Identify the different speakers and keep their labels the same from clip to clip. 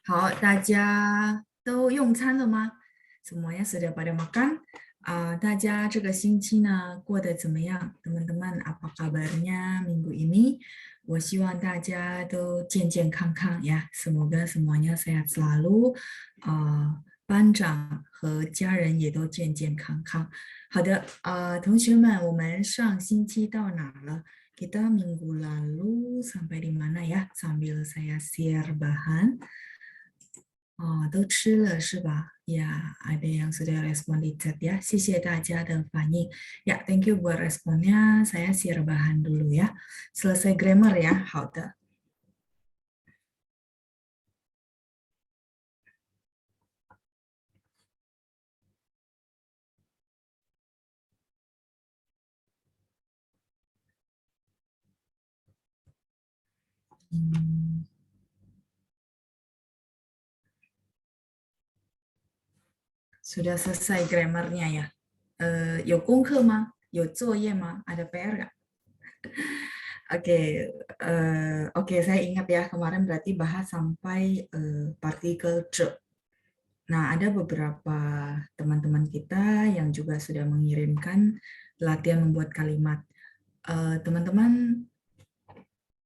Speaker 1: 好，大家都用餐了吗？Semuanya sudah pada makan? 大家这个星期呢过得怎么样？Teman-teman, apa kabarnya minggu ini? 我希望大家都健健康康呀，semoga semuanya sehat selalu。班长和家人也都健健康康。好的，同学们，我们上星期到哪了？Kita minggu lalu sampai di mana ya? Sambil saya share bahan. 都吃了是吧？Ya, ada yang sudah respon di chat ya. 谢谢大家的反应。Ya, thank you buat responnya. Saya share bahan dulu ya. Selesai grammar ya. 好的。Sudah selesai grammarnya ya. 有功课吗？有作业吗？Ada PR nggak? Oke, oke, saya ingat ya kemarin berarti bahas sampai partikel ce. Nah, ada beberapa teman-teman kita yang juga sudah mengirimkan latihan membuat kalimat. Teman-teman,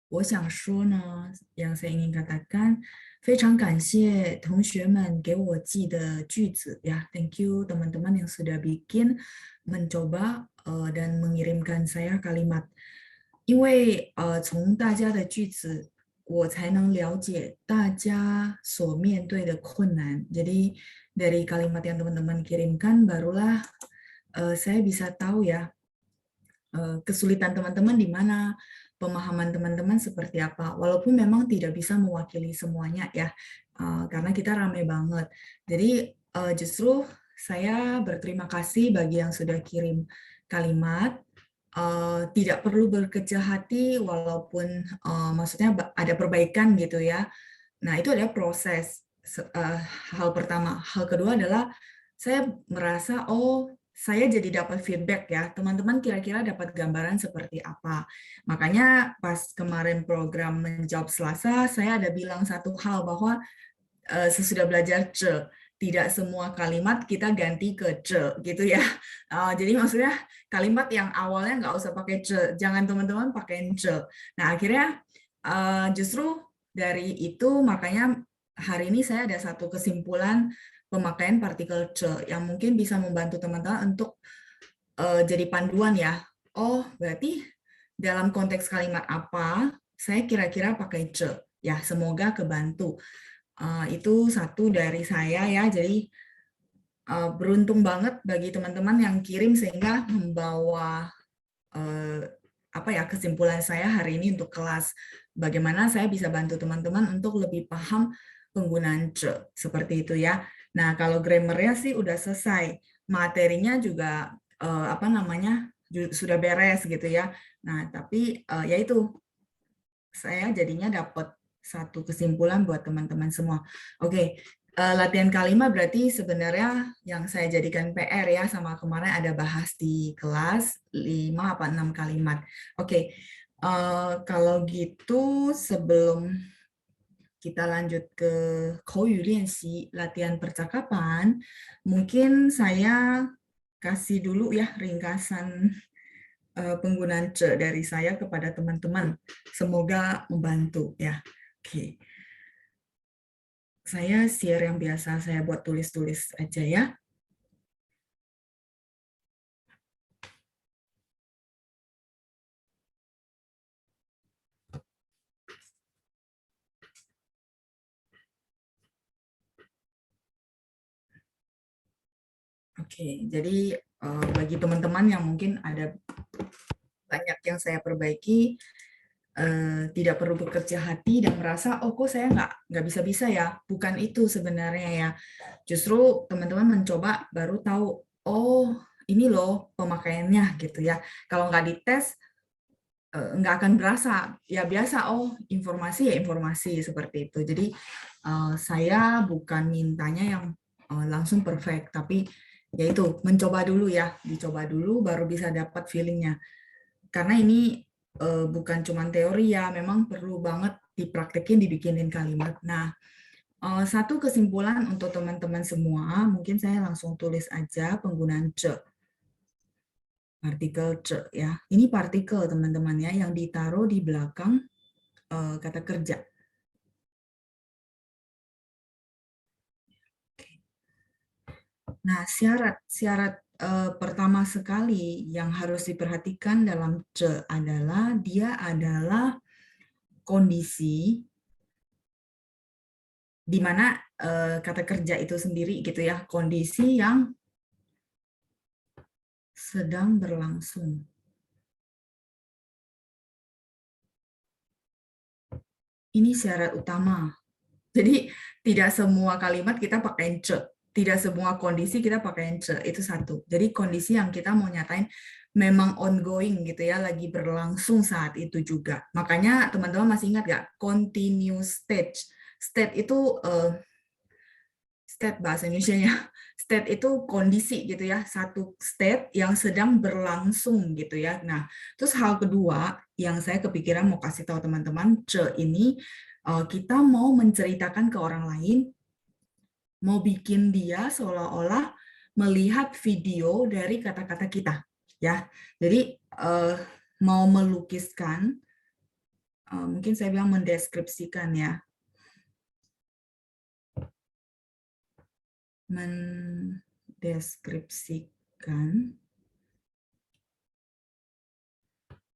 Speaker 1: 我想说呢，yang saya ingin katakan，非常感谢同学们给我寄的句子ya. Thank you teman-teman yang sudah bikin, mencoba dan mengirimkan saya kalimat. 因为从大家的句子，我才能了解大家所面对的困难。Jadi dari kalimat yang teman-teman kirimkan, barulah saya bisa tahu ya kesulitan teman-teman di mana, pemahaman teman-teman seperti apa. Walaupun memang tidak bisa mewakili semuanya ya, karena kita ramai banget. Jadi justru saya berterima kasih bagi yang sudah kirim kalimat. Tidak perlu berkecil hati walaupun maksudnya ada perbaikan gitu ya. Nah, itu adalah proses. Hal pertama. Hal kedua adalah saya merasa, oh, saya jadi dapat feedback ya. Teman-teman kira-kira dapat gambaran seperti apa. Makanya pas kemarin program Menjawab Selasa, saya ada bilang satu hal bahwa sesudah belajar ce, tidak semua kalimat kita ganti ke ce, gitu ya. Jadi maksudnya kalimat yang awalnya nggak usah pakai ce, jangan teman-teman pakai ce. Nah, akhirnya justru dari itu makanya hari ini saya ada satu kesimpulan pemakaian partikel ce yang mungkin bisa membantu teman-teman untuk jadi panduan ya. Oh, berarti dalam konteks kalimat apa saya kira-kira pakai ce. Ya, semoga kebantu. Itu satu dari saya ya. Jadi beruntung banget bagi teman-teman yang kirim sehingga membawa apa ya kesimpulan saya hari ini untuk kelas. Bagaimana saya bisa bantu teman-teman untuk lebih paham penggunaan ce seperti itu ya. Nah, kalau grammarnya sih udah selesai. Materinya juga apa namanya sudah beres gitu ya. Nah, tapi ya itu saya jadinya dapat satu kesimpulan buat teman-teman semua. Oke, latihan kalimat berarti sebenarnya yang saya jadikan PR ya sama kemarin ada bahas di kelas 5 apa 6 kalimat. Oke, kalau gitu sebelum kita lanjut ke 口语练习 latihan percakapan, mungkin saya kasih dulu ya ringkasan penggunaan ce dari saya kepada teman-teman. Semoga membantu ya. Oke. Saya share yang biasa saya buat tulis-tulis aja ya. Oke, jadi bagi teman-teman yang mungkin ada banyak yang saya perbaiki, tidak perlu bekerja hati dan merasa oh kok saya nggak bisa-bisa ya, bukan itu sebenarnya ya. Justru teman-teman mencoba baru tahu oh ini loh pemakaiannya gitu ya. Kalau nggak dites nggak akan berasa ya biasa oh informasi ya informasi seperti itu. Jadi saya bukan mintanya yang langsung perfect, tapi yaitu mencoba dulu ya, dicoba dulu baru bisa dapat feelingnya. Karena ini bukan cuma teori ya, memang perlu banget dipraktekin, dibikinin kalimat. Nah, Satu kesimpulan untuk teman-teman semua, mungkin saya langsung tulis aja penggunaan ce, partikel ce ya. Ini partikel teman-teman ya yang ditaruh di belakang kata kerja. Nah, syarat pertama sekali yang harus diperhatikan dalam ce adalah dia adalah kondisi di mana kata kerja itu sendiri gitu ya, kondisi yang sedang berlangsung. Ini syarat utama. Jadi tidak semua kalimat kita pakai ce, tidak semua kondisi kita pakai ce, itu satu. Jadi kondisi yang kita mau nyatain memang ongoing gitu ya, lagi berlangsung saat itu juga. Makanya teman-teman masih ingat nggak? Continuous stage. State itu state bahasa Indonesia-nya. State itu kondisi gitu ya, satu state yang sedang berlangsung gitu ya. Nah, terus hal kedua yang saya kepikiran mau kasih tahu teman-teman, ce ini kita mau menceritakan ke orang lain, mau bikin dia seolah-olah melihat video dari kata-kata kita, ya. Jadi mau melukiskan, mungkin saya bilang mendeskripsikan ya, mendeskripsikan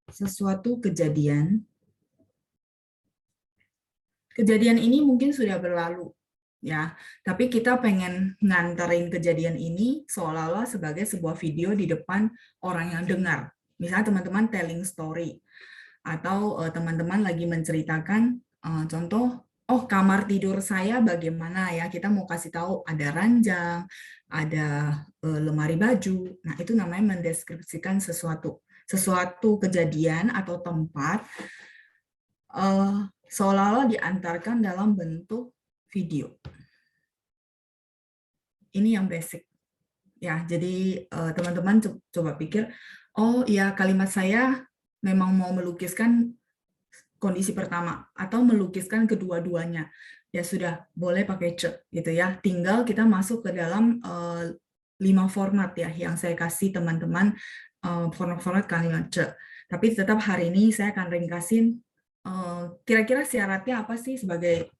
Speaker 1: sesuatu kejadian. Kejadian ini mungkin sudah berlalu, ya. Tapi kita pengen nganterin kejadian ini seolah-olah sebagai sebuah video di depan orang yang dengar. Misalnya teman-teman telling story, atau teman-teman lagi menceritakan contoh, oh kamar tidur saya bagaimana ya, kita mau kasih tahu ada ranjang, ada lemari baju. Nah, itu namanya mendeskripsikan sesuatu kejadian atau tempat seolah-olah diantarkan dalam bentuk video. Ini yang basic. Ya, jadi teman-teman coba pikir, oh ya kalimat saya memang mau melukiskan kondisi pertama atau melukiskan kedua-duanya. Ya sudah, boleh pakai ce gitu ya. Tinggal kita masuk ke dalam 5 format ya yang saya kasih teman-teman, format-format kalimat ce. Tapi tetap hari ini saya akan ringkasin kira-kira syaratnya apa sih sebagai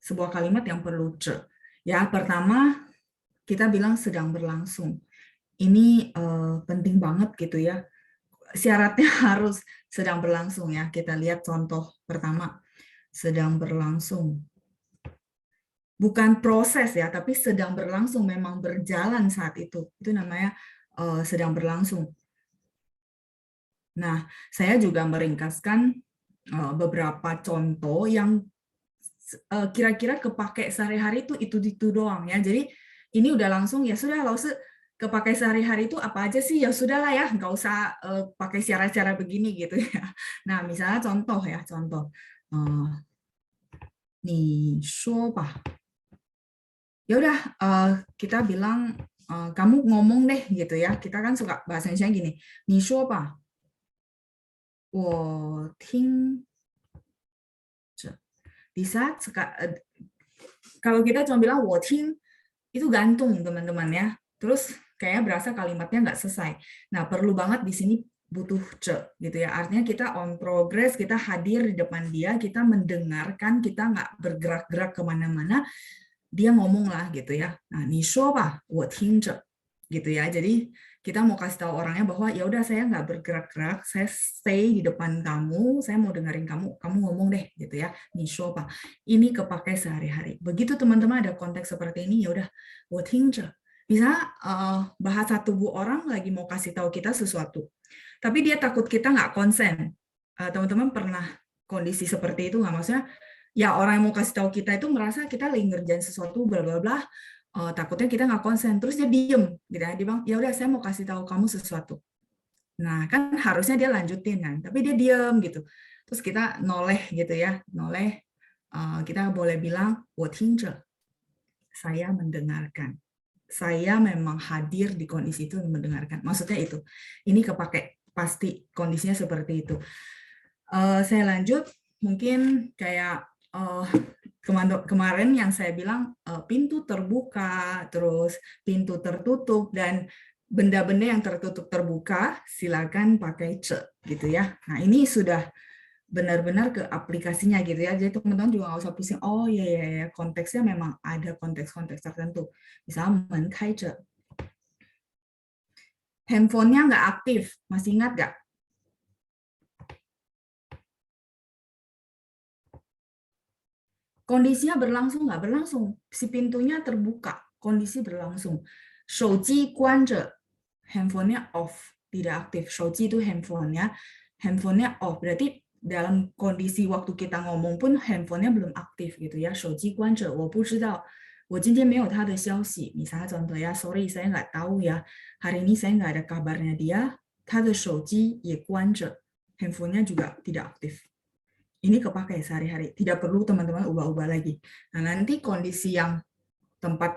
Speaker 1: sebuah kalimat yang perlu ce. Ya, pertama kita bilang sedang berlangsung. Ini penting banget gitu ya. Syaratnya harus sedang berlangsung ya. Kita lihat contoh pertama. Sedang berlangsung. Bukan proses ya, tapi sedang berlangsung, memang berjalan saat itu. Itu namanya sedang berlangsung. Nah, saya juga meringkaskan beberapa contoh yang kira-kira kepake sehari-hari itu doang ya. Jadi ini udah langsung ya sudah, langsung kepake sehari-hari itu apa aja sih, ya sudahlah ya, nggak usah pakai cara-cara begini gitu ya. Nah, misalnya contoh ya, contoh. Nih, shoba. Ya udah, kita bilang kamu ngomong deh gitu ya. Kita kan suka bahasa Indonesia gini. Nih shoba. 我听着. Bisa kalau kita cuma bilang 我听 itu gantung teman-teman ya. Terus kayaknya berasa kalimatnya nggak selesai. Nah, perlu banget di sini butuh ce gitu ya. Artinya kita on progress, kita hadir di depan dia, kita mendengarkan, kita nggak bergerak-gerak kemana-mana, dia ngomong lah gitu ya. Nah, 你说吧，我听着 gitu ya. Jadi kita mau kasih tahu orangnya bahwa ya udah saya nggak bergerak-gerak, saya stay di depan kamu, saya mau dengerin kamu, kamu ngomong deh gitu ya. 你说吧, ini kepakai sehari-hari. Begitu teman-teman ada konteks seperti ini, ya udah, 我听着. Bisa bahasa tubuh orang lagi mau kasih tahu kita sesuatu, tapi dia takut kita nggak konsen. Teman-teman pernah kondisi seperti itu nggak? Maksudnya ya orang yang mau kasih tahu kita itu merasa kita lagi ngerjain sesuatu bla bla bla, takutnya kita nggak konsen, terus dia diem gitu ya, dia bilang ya udah saya mau kasih tahu kamu sesuatu. Nah kan harusnya dia lanjutin kan, tapi dia diem gitu, terus kita noleh gitu ya, noleh, kita boleh bilang 我听着, saya mendengarkan, saya memang hadir di kondisi itu mendengarkan, maksudnya itu, ini kepake pasti kondisinya seperti itu. Saya lanjut, mungkin kayak kemarin yang saya bilang pintu terbuka, terus pintu tertutup, dan benda-benda yang tertutup terbuka silakan pakai ce gitu ya. Nah ini sudah benar-benar ke aplikasinya gitu ya. Jadi teman-teman juga nggak usah pusing. Oh iya ya, ya konteksnya memang ada konteks-konteks tertentu. Misalnya menkai ce, handphonenya nggak aktif, masih ingat nggak? Kondisinya berlangsung nggak berlangsung? Si pintunya terbuka, kondisi berlangsung. Shouji kuanzhe, handphonenya off, tidak aktif. Shouji itu handphonenya off. Berarti dalam kondisi waktu kita ngomong pun handphonenya belum aktif gitu ya. Shouji kuanzhe, 我不知道，我今天没有他的消息。Misalnya contoh ya, sorry saya nggak tahu ya, hari ini saya nggak ada kabarnya dia. 他的手机也关着，handphonenya juga tidak aktif. Ini kepakai sehari-hari, tidak perlu teman-teman ubah-ubah lagi. Nah, nanti kondisi yang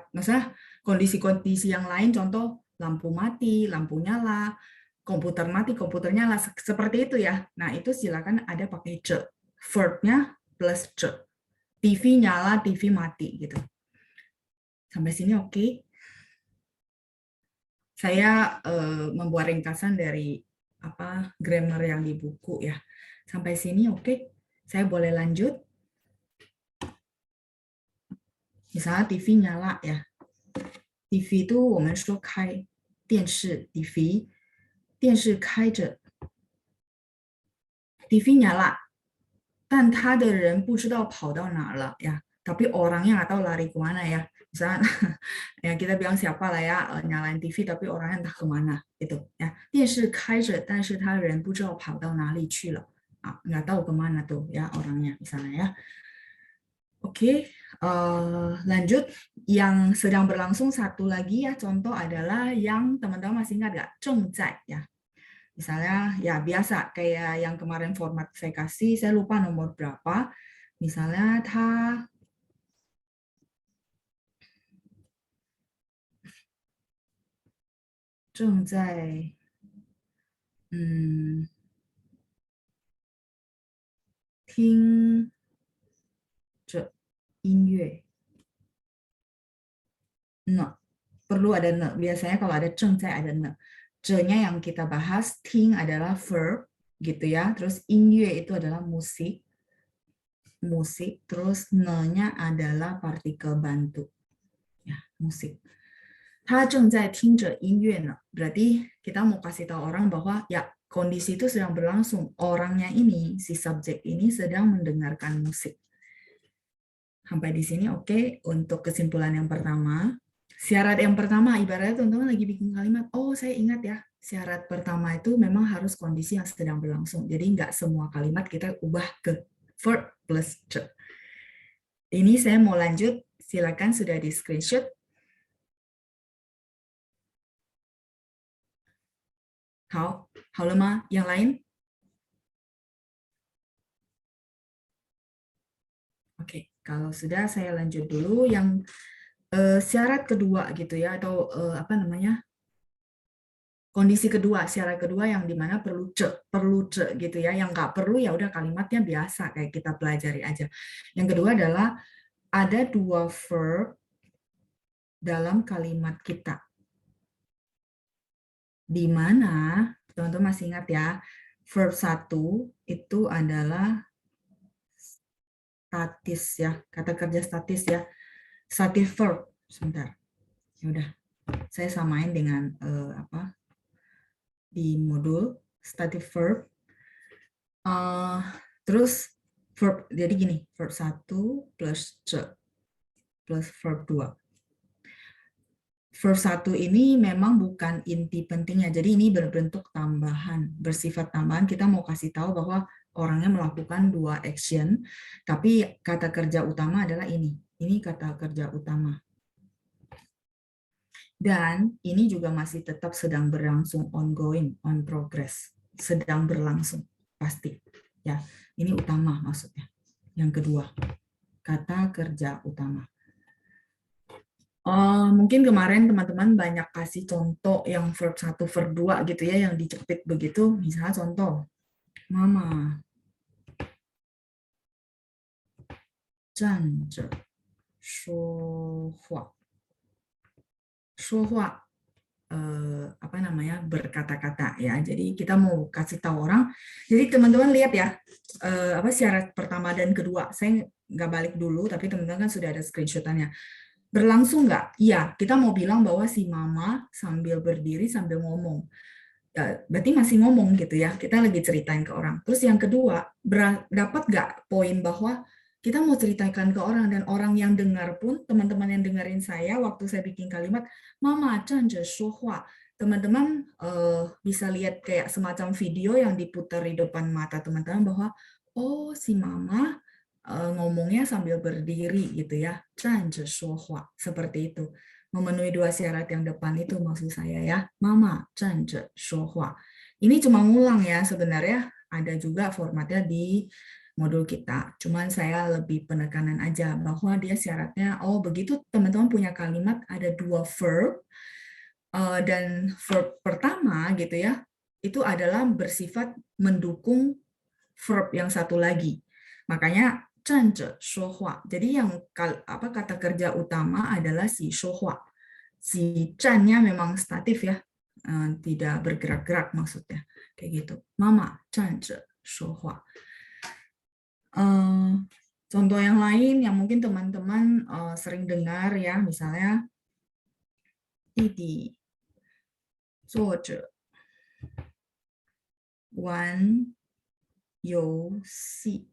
Speaker 1: misalnya kondisi-kondisi yang lain, contoh lampu mati, lampu nyala, komputer mati, komputer nyala, seperti itu ya. Nah, itu silakan ada pakai ce. Verb-nya plus ce. TV nyala, TV mati gitu. Sampai sini oke. Saya membuat ringkasan dari grammar yang di buku ya. Sampai sini oke. Saya boleh lanjut. Misalnya TV nyala ya. TV 都我们说开，电视 TV 电视开着，TV nyala，但他的人不知道跑到哪了ya. Tapi orangnya nggak tahu lari kemana ya. Misalnya ya kita bilang siapa lah ya nyalain TV tapi orangnya entah kemana gitu ya. 电视开着，但是他人不知道跑到哪里去了啊，nggak tahu kemana tuh ya orangnya misalnya ya. Oke, lanjut. Yang sedang berlangsung satu lagi ya, contoh adalah yang teman-teman masih ingat nggak? Zhengzai ya. Misalnya ya biasa kayak yang kemarin format saya kasih, saya lupa nomor berapa. Misalnya ta 正在听着音乐。Nah, perlu ada ne. Biasanya kalau ada zhengzai ada ne. Zhe-nya yang kita bahas, ting adalah verb gitu ya. Terus inye itu adalah musik. Terus ne-nya adalah partikel bantu. Ya, musik. 他正在听着音乐呢. Berarti kita mau kasih tahu orang bahwa ya kondisi itu sedang berlangsung. Orangnya ini, si subjek ini sedang mendengarkan musik. Sampai di sini oke. Untuk kesimpulan yang pertama, syarat yang pertama ibaratnya teman-teman lagi bikin kalimat, oh saya ingat ya, syarat pertama itu memang harus kondisi yang sedang berlangsung. Jadi nggak semua kalimat kita ubah ke verb plus ce. Ini saya mau lanjut, silakan sudah di screenshot. 好，好了吗？yang lain? Oke, kalau sudah saya lanjut dulu yang syarat kedua gitu ya, atau apa namanya? Kondisi kedua, syarat kedua yang dimana perlu ce gitu ya, yang nggak perlu ya udah kalimatnya biasa kayak kita pelajari aja. Yang kedua adalah ada dua verb dalam kalimat kita. Di mana, teman-teman masih ingat ya, verb 1 itu adalah statis ya, kata kerja statis ya. Statif verb, sebentar. Ya udah, saya samain dengan di modul statif verb. Terus verb, jadi gini, verb 1 plus ce plus verb 2. Verb 1 ini memang bukan inti pentingnya, jadi ini berbentuk tambahan, bersifat tambahan. Kita mau kasih tahu bahwa orangnya melakukan dua action, tapi kata kerja utama adalah ini. Ini kata kerja utama. Dan ini juga masih tetap sedang berlangsung, ongoing, on progress, sedang berlangsung, pasti. Ya, ini utama maksudnya. Yang kedua, kata kerja utama. Mungkin kemarin teman-teman banyak kasih contoh yang verb 1, verb 2 gitu ya, yang dicepit begitu. Misalnya contoh, mama. 站着说话。说话apa namanya berkata-kata ya. Jadi kita mau kasih tahu orang. Jadi teman-teman lihat ya apa syarat pertama dan kedua. Saya nggak balik dulu, tapi teman-teman kan sudah ada screenshotannya. Berlangsung nggak? Iya, kita mau bilang bahwa si mama sambil berdiri sambil ngomong. Ya, berarti masih ngomong gitu ya. Kita lagi ceritain ke orang. Terus yang kedua, dapat nggak poin bahwa kita mau ceritakan ke orang dan orang yang dengar pun, teman-teman yang dengerin saya waktu saya bikin kalimat Mama 站着说话, teman-teman bisa lihat kayak semacam video yang diputar di depan mata teman-teman bahwa oh si mama ngomongnya sambil berdiri gitu ya, 站着说话, seperti itu. Memenuhi dua syarat yang depan itu maksud saya ya, Mama 站着说话. Ini cuma ngulang ya, sebenarnya ada juga formatnya di modul kita. Cuman saya lebih penekanan aja bahwa dia syaratnya, oh begitu teman-teman punya kalimat ada dua verb, dan verb pertama gitu ya, itu adalah bersifat mendukung verb yang satu lagi. Makanya 站着说话. Jadi yang kata kerja utama adalah si 说话. Si 站-nya memang statif ya, tidak bergerak-gerak maksudnya. Kayak gitu. Mama 站着说话. Contoh yang lain yang mungkin teman-teman sering dengar ya, misalnya 弟弟坐着玩游戏。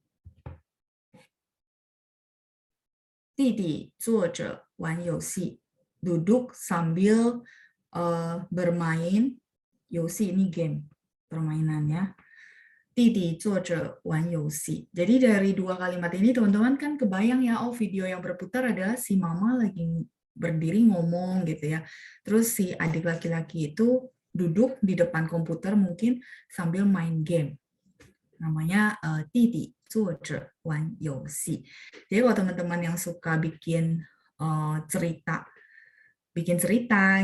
Speaker 1: 弟弟坐着玩游戏. Duduk sambil bermain. 游戏 ini game, permainan ya. 弟弟坐着玩游戏. Jadi dari dua kalimat ini teman-teman kan kebayang ya, oh video yang berputar adalah si mama lagi berdiri ngomong gitu ya. Terus si adik laki-laki itu duduk di depan komputer mungkin sambil main game. Namanya Didi 坐着玩游戏. Jadi kalau teman-teman yang suka bikin cerita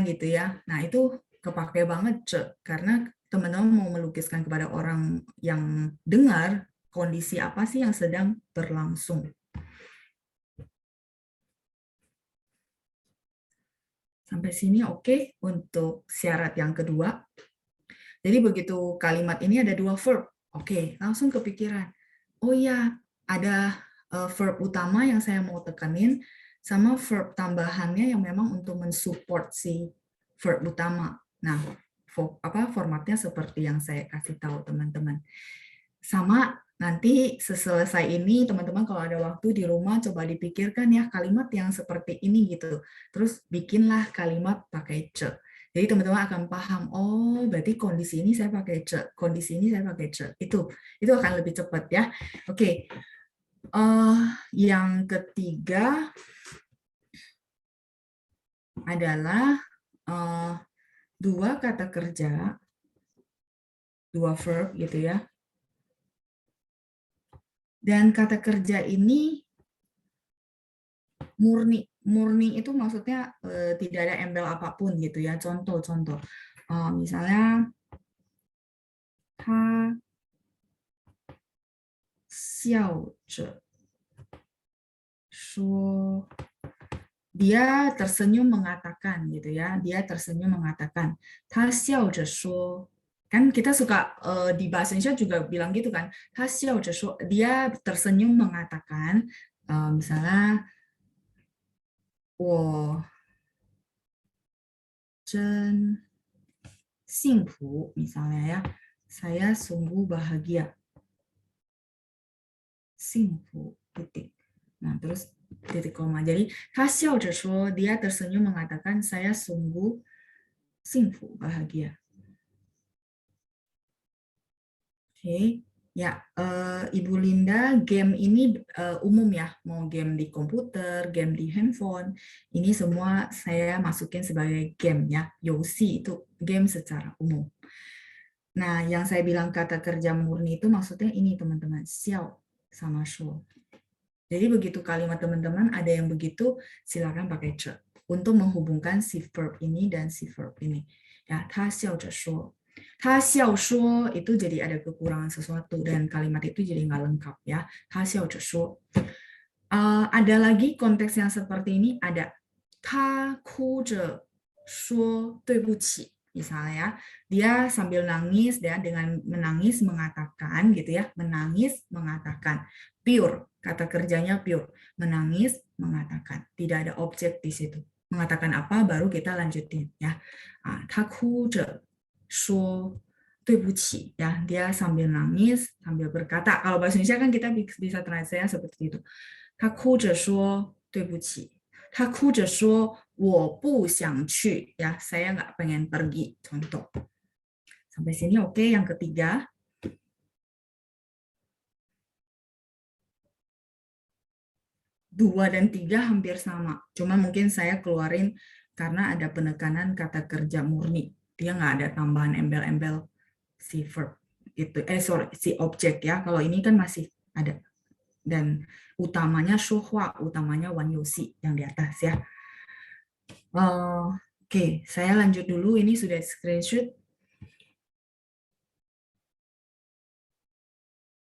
Speaker 1: gitu ya, nah itu kepake banget karena teman-teman mau melukiskan kepada orang yang dengar kondisi apa sih yang sedang berlangsung. Sampai sini oke untuk syarat yang kedua. Jadi begitu kalimat ini ada dua verb, oke, langsung kepikiran. Oh ya, ada verb utama yang saya mau tekanin sama verb tambahannya yang memang untuk mensupport si verb utama. Nah, formatnya seperti yang saya kasih tahu teman-teman. Sama nanti selesai ini teman-teman kalau ada waktu di rumah coba dipikirkan ya kalimat yang seperti ini gitu. Terus bikinlah kalimat pakai ce. Jadi teman-teman akan paham, oh berarti kondisi ini saya pakai ce, kondisi ini saya pakai ce. Itu akan lebih cepat ya. Oke. Yang ketiga adalah dua kata kerja, dua verb gitu ya. Dan kata kerja ini murni itu maksudnya tidak ada embel apapun gitu ya. Contoh misalnya 他笑着说 dia tersenyum mengatakan gitu ya, dia tersenyum mengatakan 他笑着说 kan kita suka di bahasa Indonesia juga bilang gitu kan, 他笑着说 dia tersenyum mengatakan misalnya 我真幸福 misalnya ya, saya sungguh bahagia. 幸福 titik. Nah, terus titik koma. Jadi, 他笑着说 dia tersenyum mengatakan saya sungguh 幸福 bahagia. Oke. Ya, Ibu Linda, game ini umum ya, mau game di komputer, game di handphone, ini semua saya masukin sebagai game ya. Yosi itu game secara umum. Nah, yang saya bilang kata kerja murni itu maksudnya ini teman-teman, xiao sama shuo. Jadi begitu kalimat teman-teman ada yang begitu, silakan pakai ce untuk menghubungkan si verb ini dan si verb ini. Ya, 他笑着说 他笑说 itu jadi ada kekurangan sesuatu dan kalimat itu jadi nggak lengkap ya. 他笑着说 Ada lagi konteks yang seperti ini, ada 他哭着说对不起. Misalnya ya, dia sambil nangis ya, dengan menangis mengatakan gitu ya, menangis mengatakan. Pure, kata kerjanya pure. Menangis mengatakan. Tidak ada objek di situ. Mengatakan apa baru kita lanjutin ya. 他哭着说对不起 ya, dia sambil nangis sambil berkata. Kalau bahasa Indonesia kan kita bisa translate seperti itu. 他哭着说对不起，他哭着说我不想去 ya, saya nggak pengen pergi, contoh. Sampai sini oke. Yang ketiga, 2 dan 3 hampir sama, cuma mungkin saya keluarin karena ada penekanan kata kerja murni, dia nggak ada tambahan embel-embel si verb itu, sorry, si objek ya. Kalau ini kan masih ada, dan utamanya shuhua, utamanya wan yosi yang di atas ya. Oke, saya lanjut dulu. Ini sudah screenshot.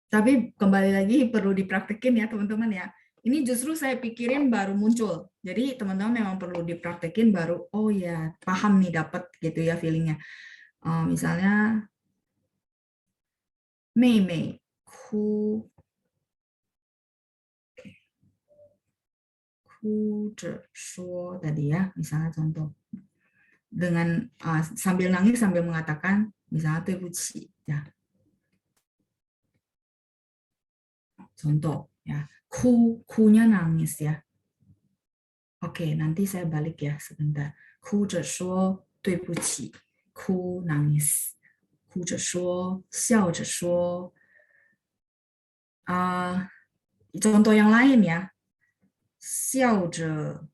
Speaker 1: Tapi kembali lagi perlu dipraktekin ya teman-teman ya. Ini justru saya pikirin baru muncul. Jadi teman-teman memang perlu dipraktekin baru, oh ya paham nih, dapat gitu ya feelingnya. Misalnya, 妹妹哭着说 tadi ya, misalnya contoh. Dengan sambil nangis sambil mengatakan misalnya 对不起 ya. Contoh ya. Kunya nangis ya. Oke, nanti saya balik ya sebentar. 哭着说对不起, ku nangis. 哭着说, 笑着说. Contoh yang lain ya. 笑着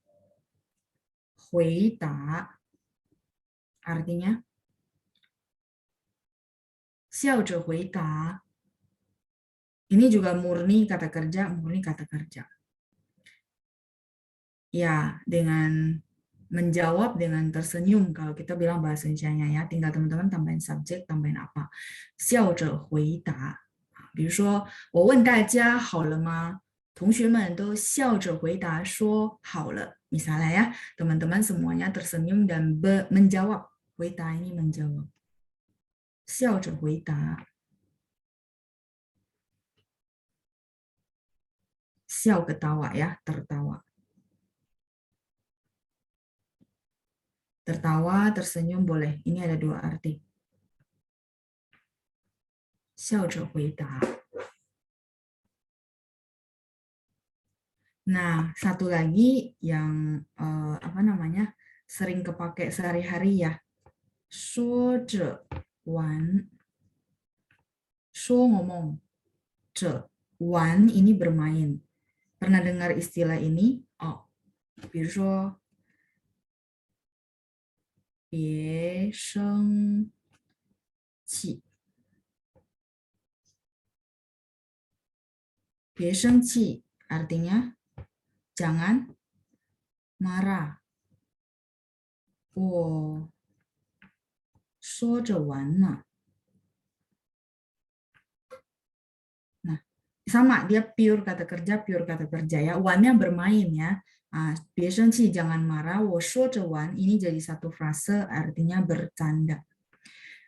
Speaker 1: 回答. Artinya, 笑着回答. Ini juga murni kata kerja, murni kata kerja. Ya, dengan menjawab dengan tersenyum, kalau kita bilang bahasa Indonesia ya, tinggal teman-teman tambahin subjek, tambahin apa. 笑着回答。比如说，我问大家好了吗？同学们都笑着回答说好了。Misalnya ya, teman-teman semuanya tersenyum dan menjawab. 回答 ini menjawab. 笑着回答。笑 ketawa ya, tertawa. Tertawa, tersenyum boleh. Ini ada 2 arti. 笑着回答. Nah, satu lagi yang sering kepake sehari-hari ya. 说着玩, 说 ngomong, 着 玩 ini bermain. Pernah dengar istilah ini? Oh, 比如说别生气，别生气 artinya jangan marah. 我说着玩呢. Nah, sama dia pure kata kerja ya. Wan-nya bermain ya.别生气 jangan marah. 我说着玩 ini jadi satu frase artinya bercanda.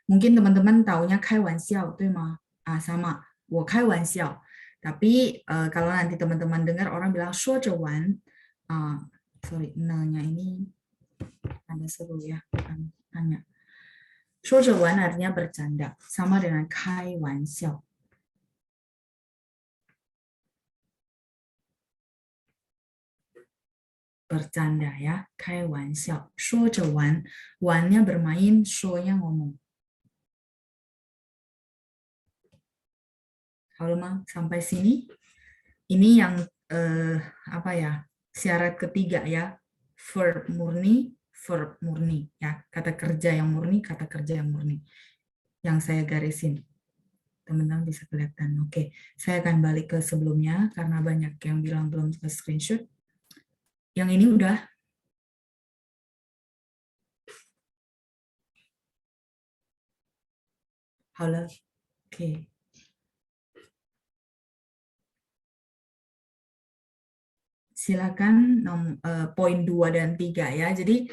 Speaker 1: Mungkin teman-teman taunya 开玩笑, 对吗? Sama. 我开玩笑. Tapi kalau nanti teman-teman dengar orang bilang 说着玩, sorry, ne-nya ini ada seru ya, hanya. 说着玩 artinya bercanda, sama dengan 开玩笑. Bercanda ya, 开玩笑. 说着玩, wan-nya bermain, 说-nya ngomong. Halo Ma, sampai sini. Ini yang syarat ketiga ya, verb murni ya, kata kerja yang murni, kata kerja yang murni. Yang saya garisin. Teman-teman bisa kelihatan. Oke, saya akan balik ke sebelumnya karena banyak yang bilang belum ke screenshot. Yang ini udah. Halo. Oke. silakan poin 2 dan 3 ya. Jadi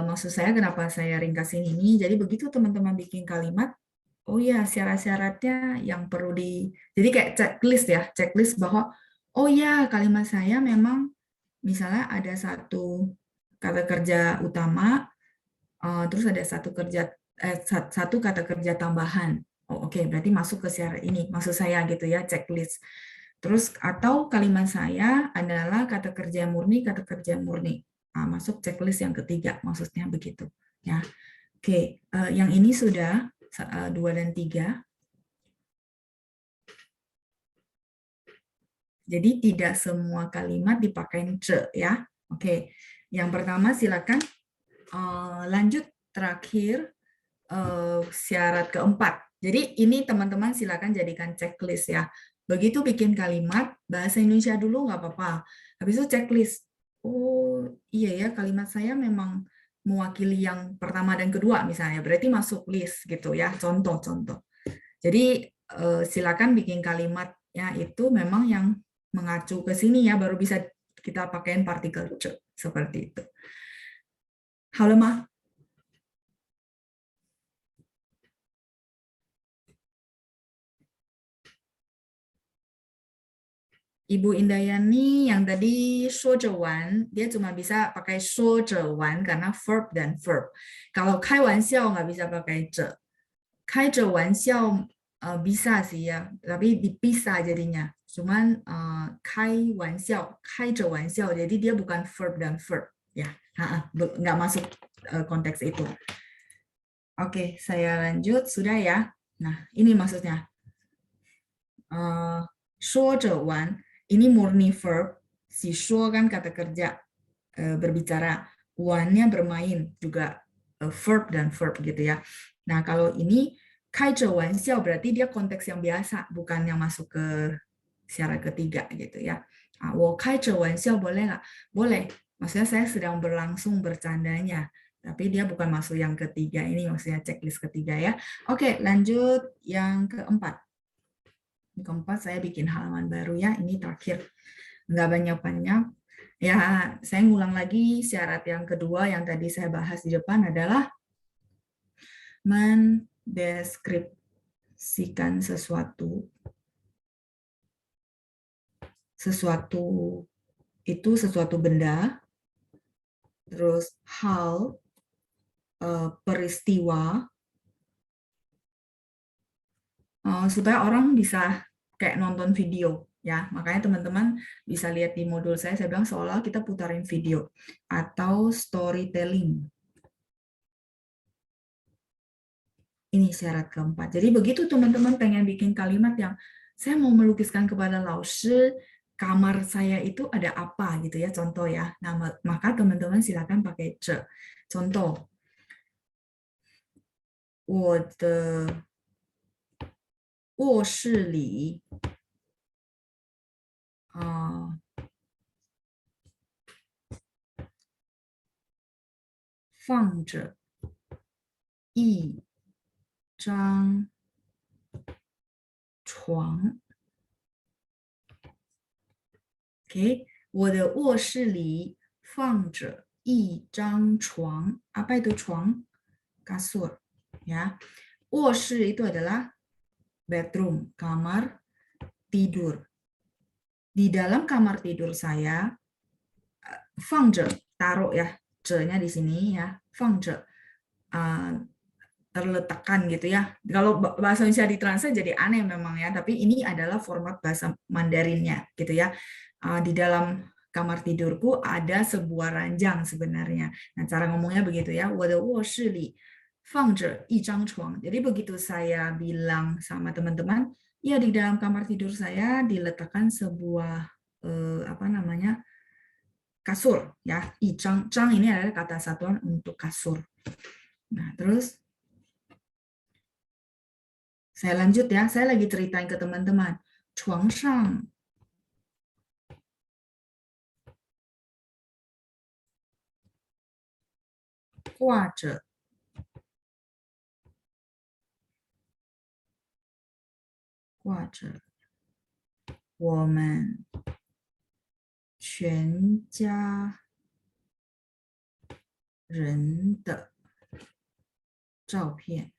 Speaker 1: maksud saya kenapa saya ringkasin ini, jadi begitu teman-teman bikin kalimat, oh ya syarat-syaratnya yang perlu jadi kayak checklist ya, checklist bahwa, oh ya kalimat saya memang misalnya ada satu kata kerja utama, terus ada satu kata kerja tambahan. Oh, oke, berarti masuk ke syarat ini. Maksud saya gitu ya, checklist. Terus atau kalimat saya adalah kata kerja murni, kata kerja murni. Nah, masuk checklist yang ketiga, maksudnya begitu. Ya, oke. Yang ini sudah 2 dan 3. Jadi tidak semua kalimat dipakai ce ya. Oke. Yang pertama silakan lanjut terakhir syarat keempat. Jadi ini teman-teman silakan jadikan checklist ya. Begitu bikin kalimat, bahasa Indonesia dulu nggak apa-apa. Habis itu checklist. Oh iya ya, kalimat saya memang mewakili yang pertama dan kedua misalnya. Berarti masuk list gitu ya, contoh-contoh. Jadi silakan bikin kalimatnya itu memang yang mengacu ke sini ya, baru bisa kita pakaiin partikel ce, seperti itu. Halo, Ma. Ibu Indayani yang tadi 说着玩, dia cuma bisa pakai 说着玩 karena verb dan verb. Kalau 开玩笑 nggak bisa pakai 着. 开着玩笑 bisa sih ya, tapi dipisah jadinya. Cuman 开玩笑, 开着玩笑, jadi dia bukan verb dan verb. Ya, nggak masuk konteks itu. Oke, saya lanjut. Sudah ya. Nah, ini maksudnya. 说着玩 ini murni verb, si 说 kan kata kerja berbicara, 玩-nya bermain juga verb dan verb gitu ya. Nah kalau ini 开着玩笑 berarti dia konteks yang biasa, bukan yang masuk ke syarat ketiga gitu ya. 我开着玩笑 boleh nggak? Boleh. Maksudnya saya sedang berlangsung bercandanya. Tapi dia bukan masuk yang ketiga ini, maksudnya checklist ketiga ya. Oke, lanjut yang keempat. Yang keempat saya bikin halaman baru ya, ini terakhir. Nggak banyak-banyak. Ya, saya ngulang lagi syarat yang kedua yang tadi saya bahas di depan adalah mendeskripsikan sesuatu. Sesuatu itu sesuatu benda, terus hal, peristiwa, supaya orang bisa kayak nonton video. Ya, makanya teman-teman bisa lihat di modul saya bilang seolah kita putarin video atau storytelling. Ini syarat keempat. Jadi begitu teman-teman pengen bikin kalimat yang saya mau melukiskan kepada Laoshi, kamar saya itu ada apa gitu ya, contoh ya. Nah, maka teman-teman silakan pakai ce. Contoh, 我的卧室里放着一张床。OK， 我的卧室里放着一张床. Apa itu 床? Kasur. Ya. 卧室 itu adalah bedroom, kamar tidur. Di dalam kamar tidur saya, 放着 taruh ya, ce-nya di sini ya, 放着 terletakkan gitu ya. Kalau bahasa Indonesia ditranslate jadi aneh memang ya, tapi ini adalah format bahasa Mandarinnya gitu ya. Di dalam kamar tidurku ada sebuah ranjang sebenarnya. Nah, cara ngomongnya begitu ya. 我的卧室里放着一张床. Jadi begitu saya bilang sama teman-teman, ya di dalam kamar tidur saya diletakkan sebuah apa namanya? Kasur ya. 一张, 张 ini adalah kata satuan untuk kasur. Nah, terus saya lanjut ya, saya lagi ceritain ke teman-teman. 床上挂着我们全家人的照片.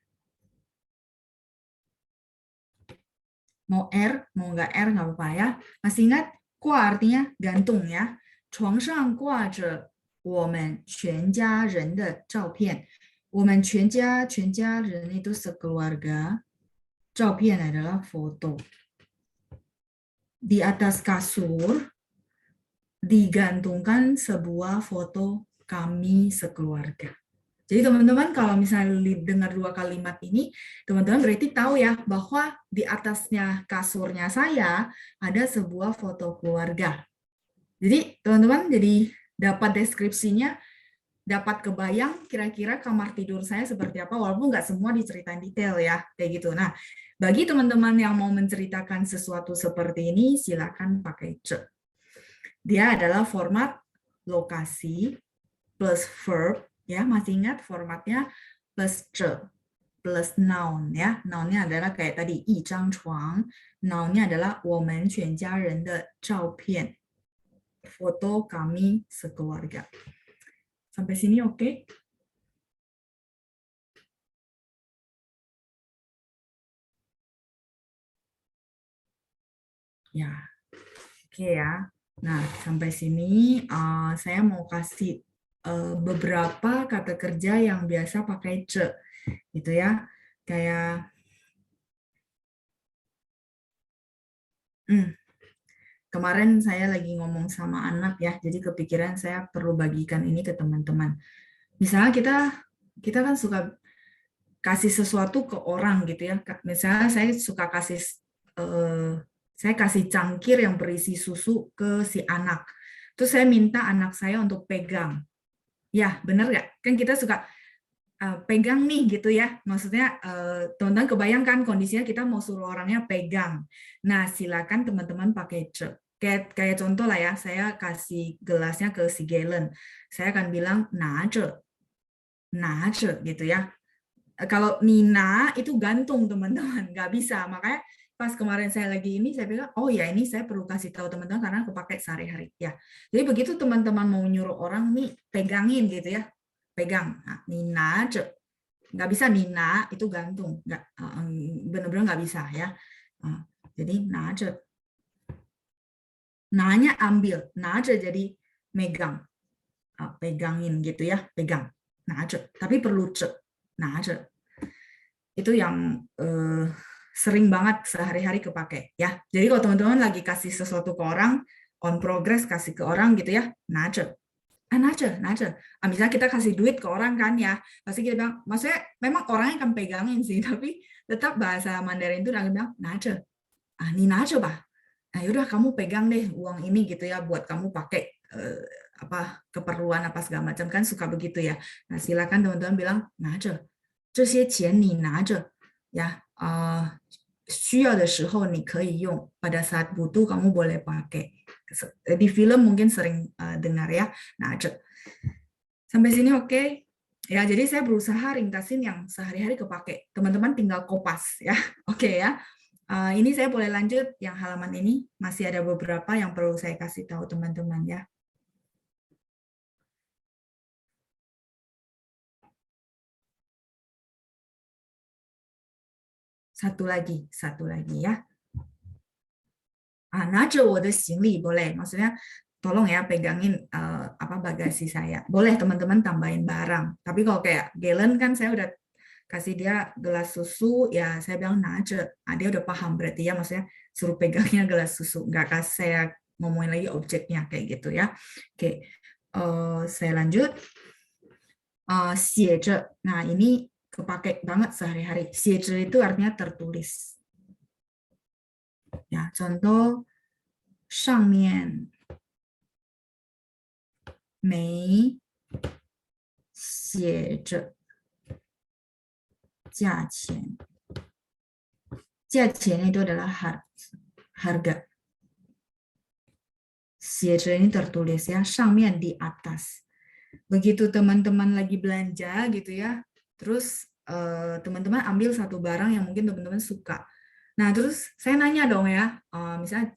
Speaker 1: Mau R, mau nggak R nggak apa-apa ya. Masih ingat, 挂 artinya gantung ya. 床上挂着我们全家人的照片. 我们全家人 itu sekeluarga. 照片 adalah foto. Di atas kasur digantungkan sebuah foto kami sekeluarga. Jadi teman-teman kalau misalnya dengar dua kalimat ini, teman-teman berarti tahu ya bahwa di atasnya kasurnya saya ada sebuah foto keluarga. Jadi teman-teman jadi dapat deskripsinya, dapat kebayang kira-kira kamar tidur saya seperti apa, walaupun nggak semua diceritain detail ya, kayak gitu. Nah, bagi teman-teman yang mau menceritakan sesuatu seperti ini, silakan pakai ce. Dia adalah format lokasi plus verb, ya masih ingat formatnya plus ce plus noun ya. Nounnya adalah kayak tadi 一张床, nounnya adalah 我们全家人的照片, foto kami sekeluarga. Sampai sini oke? Ya, oke ya. Nah, sampai sini saya mau kasih beberapa kata kerja yang biasa pakai ce, gitu ya. Kayak kemarin saya lagi ngomong sama anak ya, jadi kepikiran saya perlu bagikan ini ke teman-teman. Misalnya kita kan suka kasih sesuatu ke orang gitu ya. Misalnya saya suka saya kasih cangkir yang berisi susu ke si anak. Terus saya minta anak saya untuk pegang. Ya, benar nggak? Kan kita suka pegang nih gitu ya. Maksudnya teman-teman kebayangkan kondisinya kita mau suruh orangnya pegang. Nah, silakan teman-teman pakai ce. Kayak contoh lah ya, saya kasih gelasnya ke si Galen. Saya akan bilang nace gitu ya. Kalau Nina itu gantung teman-teman, nggak bisa. Makanya pas kemarin saya lagi ini, saya bilang, oh ya ini saya perlu kasih tahu teman-teman karena aku pakai sehari-hari. Ya, jadi begitu teman-teman mau nyuruh orang nih pegangin gitu ya, pegang. Nah, Nina, nggak bisa Nina itu gantung, nggak benar-benar nggak bisa ya. Jadi nace, nanya ambil, nace jadi megang, pegangin gitu ya, pegang, nace. Tapi perlu ce, nace. Itu yang sering banget sehari-hari kepake ya. Jadi kalau teman-teman lagi kasih sesuatu ke orang, on progress kasih ke orang gitu ya, nace. Nace. Misalnya kita kasih duit ke orang kan ya, pasti kita bilang, maksudnya memang orangnya akan pegangin sih, tapi tetap bahasa Mandarin itu akan bilang nace. Ni nace bah. Nah yaudah kamu pegang deh uang ini gitu ya, buat kamu pakai apa keperluan apa segala macam kan suka begitu ya. Nah silakan teman-teman bilang nace. 这些钱你拿着呀，需要的时候你可以用, pada saat butuh kamu boleh pakai. Di film mungkin sering dengar ya, nace. Sampai sini oke? Ya, jadi saya berusaha ringkasin yang sehari-hari kepake. Teman-teman tinggal kopas ya. Oke ya. Ini saya boleh lanjut yang halaman ini, masih ada beberapa yang perlu saya kasih tahu teman-teman ya. Satu lagi ya. Nace 我的行李 boleh, maksudnya tolong ya pegangin apa bagasi saya. Boleh teman-teman tambahin barang. Tapi kalau kayak Galen kan saya udah kasih dia gelas susu, ya saya bilang nace. Dia udah paham berarti ya, maksudnya suruh pegangnya gelas susu. Nggak kasih saya ngomongin lagi objeknya kayak gitu ya. Oke, saya lanjut. 写着, nah ini kepake banget sehari-hari. 写着 itu artinya tertulis. Ya, contoh 上面没写着价钱. 价钱 itu adalah harga. 写着 ini tertulis ya, 上面 di atas. Begitu teman-teman lagi belanja gitu ya, terus teman-teman ambil satu barang yang mungkin teman-teman suka. Nah, terus saya nanya dong ya, misalnya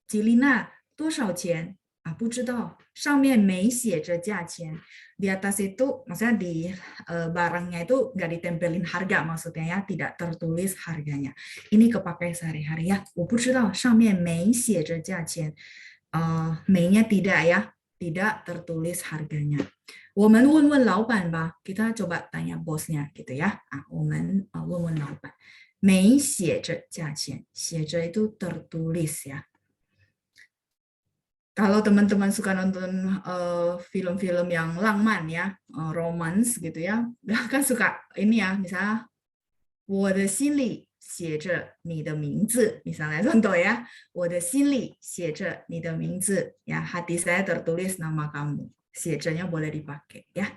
Speaker 1: Cilina, 多少钱?不知道上面没写着价钱di atas itu maksudnya di barangnya itu nggak ditempelin harga maksudnya ya tidak tertulis harganya ini kepakai sehari-hari ya 我不知道上面没写着价钱没nya tidak ya tidak tertulis harganya 我们问问老板吧 kita coba tanya bosnya gitu ya 我们问问老板没写着价钱写着 itu tertulis ya kalau teman-teman suka nonton film-film yang langman ya, romance gitu ya, kan suka ini ya, misalnya 我的心里写着你的名字, misalnya contoh ya, 我的心里写着你的名字, ya hati saya tertulis nama kamu, 写着nya boleh dipakai ya.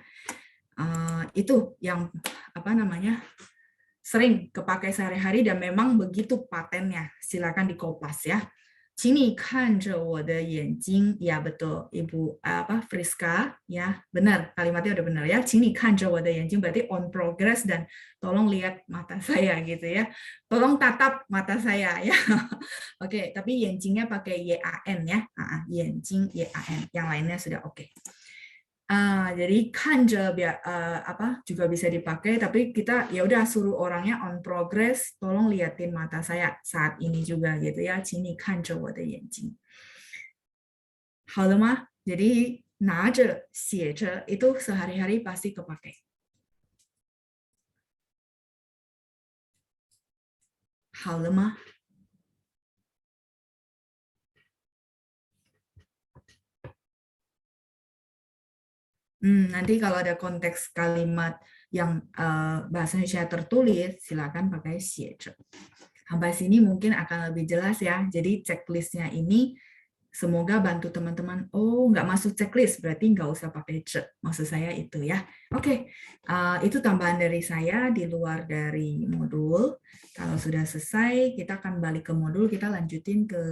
Speaker 1: Itu yang apa namanya sering kepakai sehari-hari dan memang begitu patennya, silakan dikopas ya. 请你看着我的眼睛 ya betul Ibu apa Friska ya benar kalimatnya udah benar ya 请你看着我的眼睛 berarti on progress dan tolong lihat mata saya gitu ya tolong tatap mata saya ya oke tapi 眼睛nya pakai yan ya 眼睛 yan yang lainnya sudah oke jadi kanja apa juga bisa dipakai tapi kita ya udah suruh orangnya on progress tolong liatin mata saya saat ini juga gitu ya sini kanja 我的眼睛好了吗 jadi 拿着写着 itu sehari-hari pasti kepakai 好了吗 nanti kalau ada konteks kalimat yang bahasa Indonesia tertulis, silakan pakai 写着. Sampai sini mungkin akan lebih jelas ya. Jadi checklistnya ini semoga bantu teman-teman. Oh, nggak masuk checklist, berarti nggak usah pakai 着. Maksud saya itu ya. Oke, itu tambahan dari saya di luar dari modul. Kalau sudah selesai, kita akan balik ke modul, kita lanjutin ke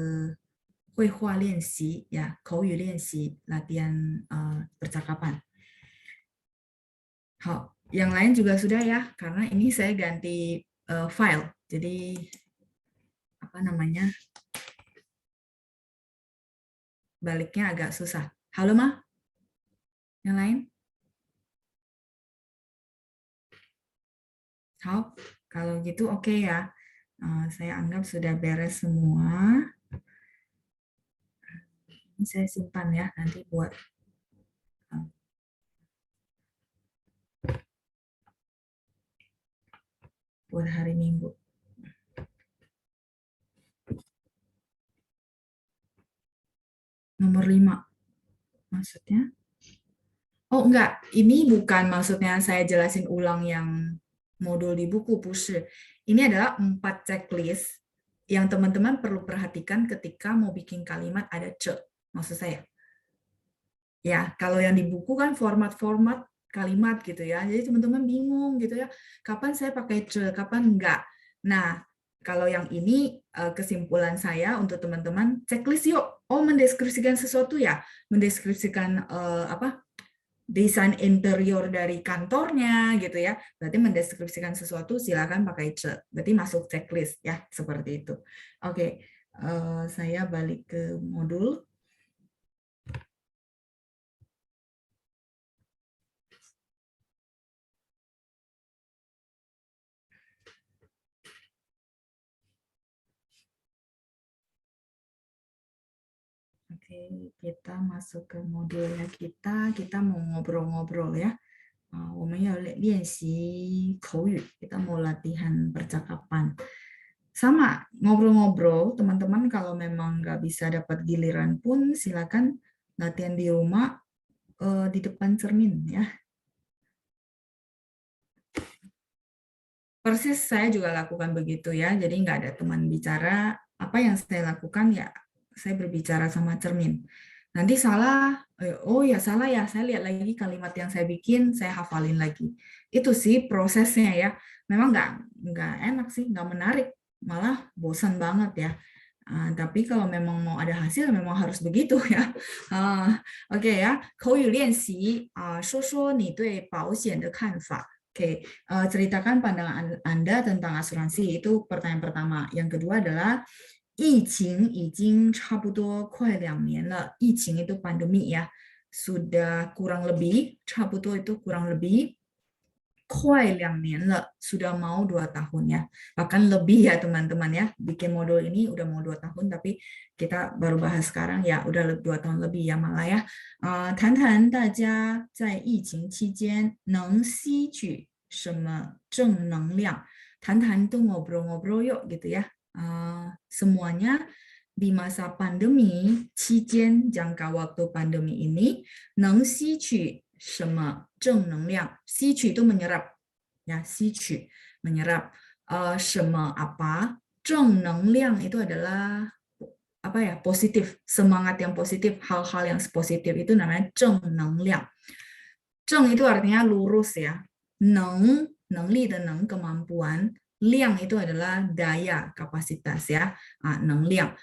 Speaker 1: 绘画练习, ya, 口语练习, latihan percakapan. Yang lain juga sudah ya, karena ini saya ganti file. Jadi apa namanya? Baliknya agak susah. Halo, Ma? Yang lain? Kalau gitu oke ya. Saya anggap sudah beres semua. Ini saya simpan ya, nanti buat hari Minggu. Nomor 5. Maksudnya? Oh, enggak. Ini bukan maksudnya saya jelasin ulang yang modul di buku, push. Ini adalah 4 checklist yang teman-teman perlu perhatikan ketika mau bikin kalimat ada ce. Maksud saya. Ya, kalau yang di buku kan format-format kalimat gitu ya. Jadi teman-teman bingung gitu ya. Kapan saya pakai ce, kapan enggak. Nah, kalau yang ini kesimpulan saya untuk teman-teman checklist yuk. Oh, mendeskripsikan sesuatu ya. Mendeskripsikan apa? Desain interior dari kantornya gitu ya. Berarti mendeskripsikan sesuatu silakan pakai ce. Berarti masuk checklist ya, seperti itu. Oke, saya balik ke modul. Oke, kita masuk ke modulnya kita mau ngobrol-ngobrol ya. 我们要练习口语, kita mau latihan percakapan. Sama, ngobrol-ngobrol, teman-teman kalau memang nggak bisa dapat giliran pun, silakan latihan di rumah di depan cermin ya. Persis saya juga lakukan begitu ya, jadi nggak ada teman bicara, apa yang saya lakukan ya, saya berbicara sama cermin. Nanti salah, oh ya salah ya, saya lihat lagi kalimat yang saya bikin, saya hafalin lagi. Itu sih prosesnya ya. Memang nggak enak sih, nggak menarik, malah bosan banget ya. Tapi kalau memang mau ada hasil, memang harus begitu ya. Oke ya, 口语练习说说你对保险的看法. Oke, ceritakan pandangan Anda tentang asuransi, itu pertanyaan pertama. Yang kedua adalah 疫情已经差不多快2年了，疫情itu pandemi ya, sudah kurang lebih, 差不多 itu kurang lebih, 快2年了, sudah mau 2 tahun ya. Bahkan lebih ya teman-teman ya, bikin modul ini udah mau 2 tahun, tapi kita baru bahas sekarang ya, udah 2 tahun lebih ya malah ya. 谈谈大家在疫情期间能吸取什么正能量. 谈谈 itu ngobrol-ngobrol yuk gitu ya. Semuanya di masa pandemi, 期间 jangka waktu pandemi ini, 能吸取什么正能量? 吸取 itu menyerap, ya 吸取 menyerap. 什么 apa? 正能量 itu adalah apa ya, positif, semangat yang positif, hal-hal yang positif itu namanya 正能量. 正 itu artinya lurus ya. 能力的能 kemampuan, 量 itu adalah daya, kapasitas ya, 能量。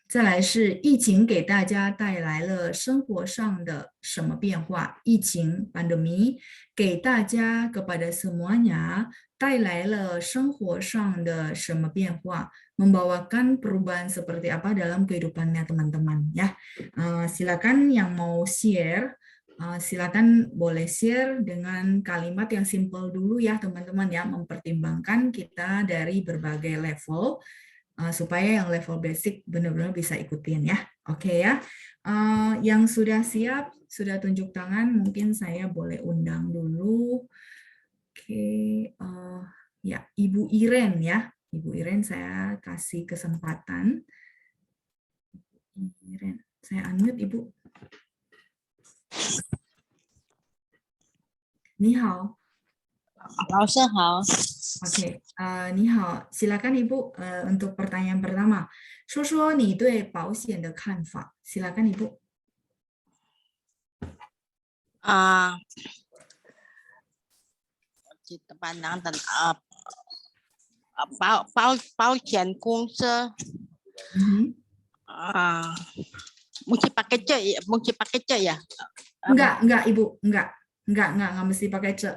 Speaker 1: 再来是疫情给大家带来了生活上的什么变化？疫情 pandemi 给大家 kepada semuanya 带来了生活上的什么变化？ membawakan perubahan seperti apa dalam kehidupannya teman-teman ya. Silakan yang mau share, silakan boleh share dengan kalimat yang simple dulu ya teman-teman ya, mempertimbangkan kita dari berbagai level supaya yang level basic benar-benar bisa ikutin ya. Oke ya. Yang sudah siap, sudah tunjuk tangan, mungkin saya boleh undang dulu. Oke, ya Ibu Iren ya. Ibu Iren saya kasih kesempatan. Iren, saya unmute Ibu. 你好。
Speaker 2: 老师好。
Speaker 1: Oke, 你好, silakan Ibu untuk pertanyaan pertama. 说说你对保险的看法. Silakan Ibu.
Speaker 2: 我的pandangan tentang 保险公司 mesti pakai C ya, mesti pakai C ya?
Speaker 1: Enggak Ibu, enggak mesti pakai C.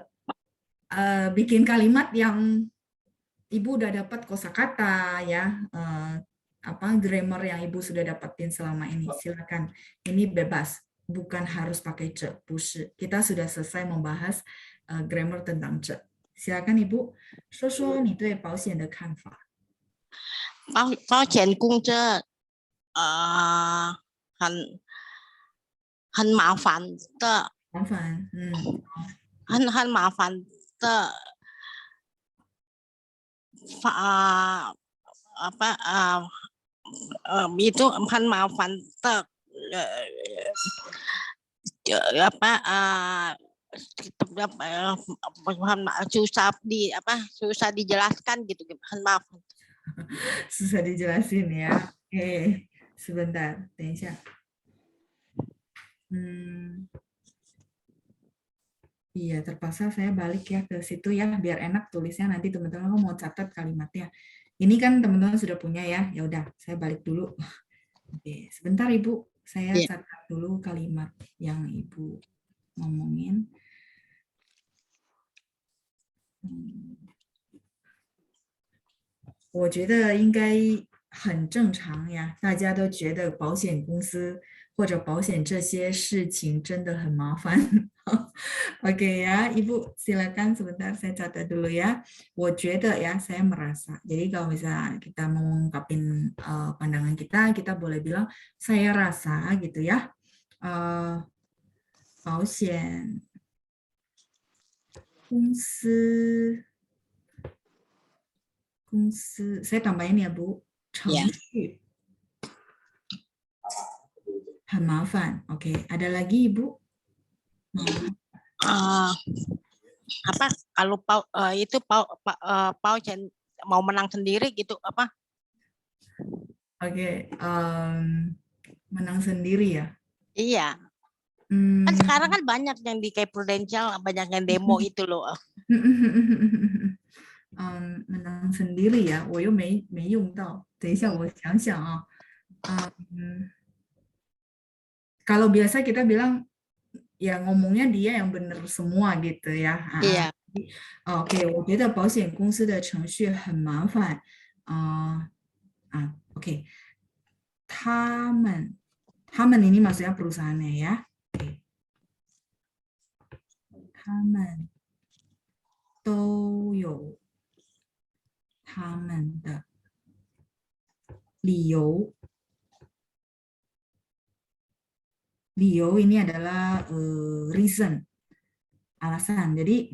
Speaker 1: Bikin kalimat yang Ibu udah dapat kosakata ya, apa grammar yang Ibu sudah dapatin selama ini. Silakan, ini bebas, bukan harus pakai C, 不是. Kita sudah selesai membahas grammar tentang C. Silakan Ibu, 说说你对保险的看法。
Speaker 2: 保险公司很麻烦的，
Speaker 1: 麻烦，
Speaker 2: 很麻烦的itu 很麻烦的susah dijelaskan gitu, maaf.
Speaker 1: Susah dijelasin ya. Oke, sebentar, 等一下. Iya, terpaksa saya balik ya ke situ ya, biar enak tulisnya nanti teman-teman mau catat kalimatnya. Ini kan teman-teman sudah punya ya, ya udah saya balik dulu. Oke, sebentar Ibu, saya catat dulu kalimat yang Ibu ngomongin. 我觉得应该很正常呀，大家都觉得保险公司或者保险这些事情真的很麻烦。Oke ya, Ibu silakan sebentar saya catat dulu ya. 我觉得 ya, saya merasa. Jadi kalau misalnya kita mau mengungkapin pandangan kita, kita boleh bilang saya rasa gitu ya. 保险公司, saya tambahin ya Bu, 程序很麻烦. Oke, ada lagi Ibu?
Speaker 2: Apa kalau itu pausen mau menang sendiri gitu apa?
Speaker 1: Oke, menang sendiri ya?
Speaker 2: Iya. Kan sekarang kan banyak yang di kayak Prudential, banyak yang demo itu loh.
Speaker 1: menang sendiri ya, 我又没用到，等一下我想想啊。kalau biasa kita bilang ya ngomongnya dia yang benar semua gitu ya.
Speaker 2: Iya.
Speaker 1: Oke, 我觉得保险公司的程序很麻烦。Oke. 他们 ini maksudnya perusahaannya ya. Oke. 他们都有他们的理由。理由 ini adalah reason, alasan. Jadi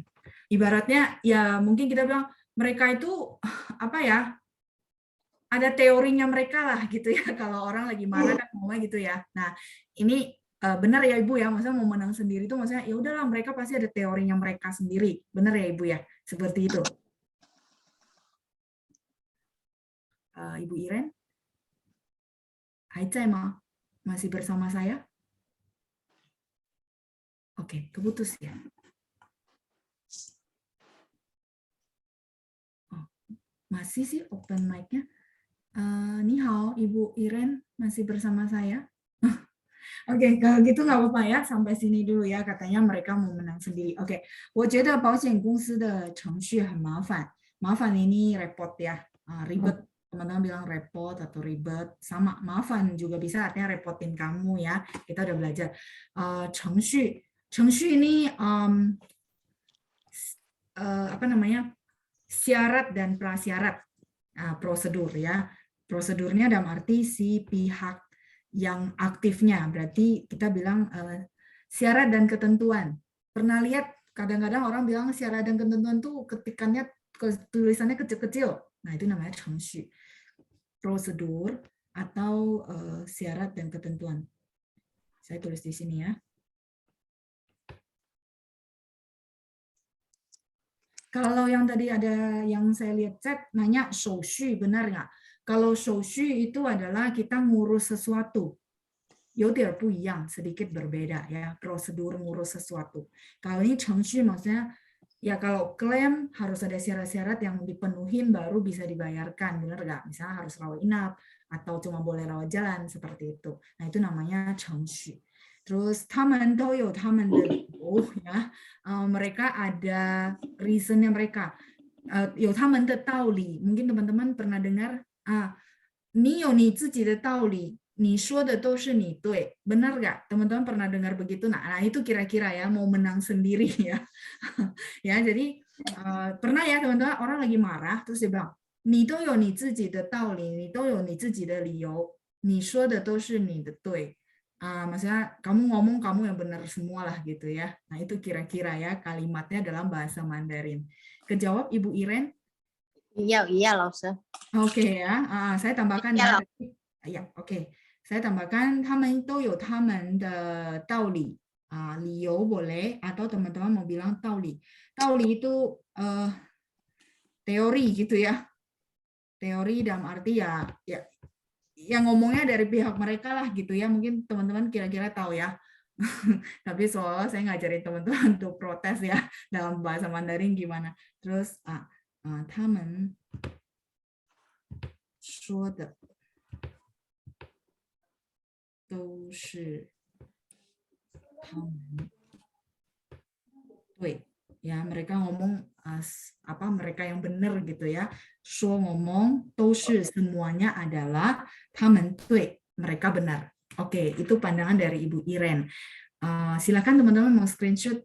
Speaker 1: ibaratnya ya mungkin kita bilang mereka itu apa ya? Ada teorinya mereka lah gitu ya. Kalau orang lagi marah kan ngomongnya gitu ya. Nah, ini benar ya Ibu ya, maksudnya mau menang sendiri itu maksudnya ya udahlah mereka pasti ada teorinya mereka sendiri. Benar ya Ibu ya? Seperti itu. Ibu Iren? Hai Ma, masih bersama saya? Oke, keputus ya. Oh, masih sih open mic-nya. Ni hao, Ibu Iren masih bersama saya? Oke, kalau gitu nggak apa-apa ya. Sampai sini dulu ya. Katanya mereka mau menang sendiri. Oke, 我觉得保险公司的程序很麻烦. 麻烦 ini repot ya. Ribet. Teman-teman bilang repot atau ribet. Sama, 麻烦 juga bisa artinya repotin kamu ya. Kita udah belajar. 程序 ini apa namanya? Syarat dan prasyarat. Prosedur ya. Prosedurnya dalam arti si pihak yang aktifnya, berarti kita bilang syarat dan ketentuan. Pernah lihat kadang-kadang orang bilang syarat dan ketentuan tuh ketikannya tulisannya kecil-kecil. Nah, itu namanya 程序. Prosedur atau syarat dan ketentuan. Saya tulis di sini ya. Kalau yang tadi ada yang saya lihat chat nanya 手续 benar nggak? Kalau 手续 itu adalah kita ngurus sesuatu. 有点不一样, sedikit berbeda ya, prosedur ngurus sesuatu. Kalau ini 程序 maksudnya ya kalau klaim harus ada syarat-syarat yang dipenuhin baru bisa dibayarkan, benar nggak? Misalnya harus rawat inap atau cuma boleh rawat jalan seperti itu. Nah, itu namanya 程序. Terus 他们都有他们的理由 ya. Mereka ada reasonnya mereka. 有他们的道理. Mungkin teman-teman pernah dengar 你有你自己的道理. 你说的都是你对. Benar nggak? Teman-teman pernah dengar begitu? Nah, itu kira-kira ya mau menang sendiri ya. Ya, jadi pernah ya teman-teman orang lagi marah terus dia bilang, 你都有你自己的道理, 你都有你自己的理由, 你说的都是你的对. Maksudnya kamu ngomong kamu yang benar semua lah gitu ya. Nah, itu kira-kira ya kalimatnya dalam bahasa Mandarin. Kejawab Ibu Iren?
Speaker 2: Iya, Lause.
Speaker 1: Oke ya, saya tambahkan ya. Ya, oke. Saya tambahkan 他们都有他们的道理. 理由 boleh atau teman-teman mau bilang 道理. 道理 itu teori gitu ya. Teori dalam arti ya yang ngomongnya dari pihak mereka lah gitu ya. Mungkin teman-teman kira-kira tahu ya. Tapi soalnya saya ngajarin teman-teman untuk protes ya dalam bahasa Mandarin gimana. Terus 他们说的都是他们对 ya, mereka ngomong apa mereka yang benar gitu ya. 说 ngomong, 都是 semuanya adalah 他们对 mereka benar. Oke, itu pandangan dari Ibu Iren. Silakan teman-teman mau screenshot.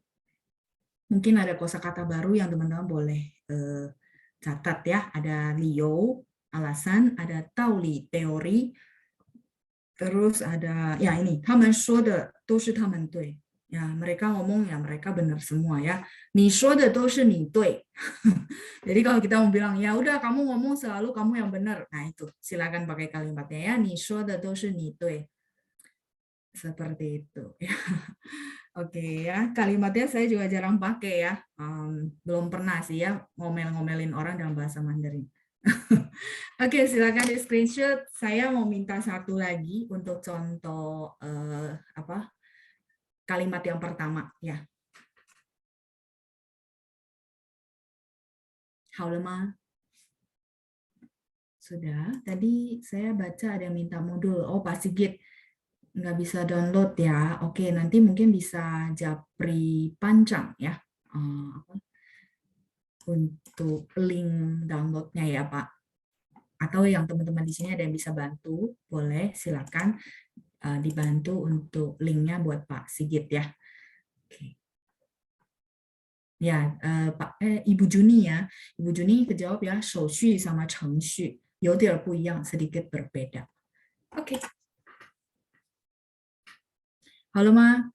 Speaker 1: Mungkin ada kosakata baru yang teman-teman boleh catat ya. Ada liu, alasan, ada tauli, teori. Terus ada ya ini, 他们说的都是他们对. Ya, mereka ngomong ya mereka benar semua ya. 你说的都是你对. Jadi kalau kita mau bilang ya udah kamu ngomong selalu kamu yang benar. Nah, itu silakan pakai kalimatnya ya. 你说的都是你对. Seperti itu ya. Oke ya, kalimatnya saya juga jarang pakai ya. Belum pernah sih ya ngomel-ngomelin orang dalam bahasa Mandarin. Oke, silakan di screenshot. Saya mau minta satu lagi untuk contoh kalimat yang pertama ya. 好了吗? Sudah. Tadi saya baca ada yang minta modul. Oh, Pak Sigit nggak bisa download ya. Oke, nanti mungkin bisa japri panjang ya. Untuk link downloadnya ya Pak. Atau yang teman-teman di sini ada yang bisa bantu, boleh silakan dibantu untuk linknya buat Pak Sigit ya. Oke. Ya, Ibu Juni ya. Ibu Juni kejawab ya, 手续 sama 程序有点不一样, sedikit berbeda. Oke. Halo, Ma.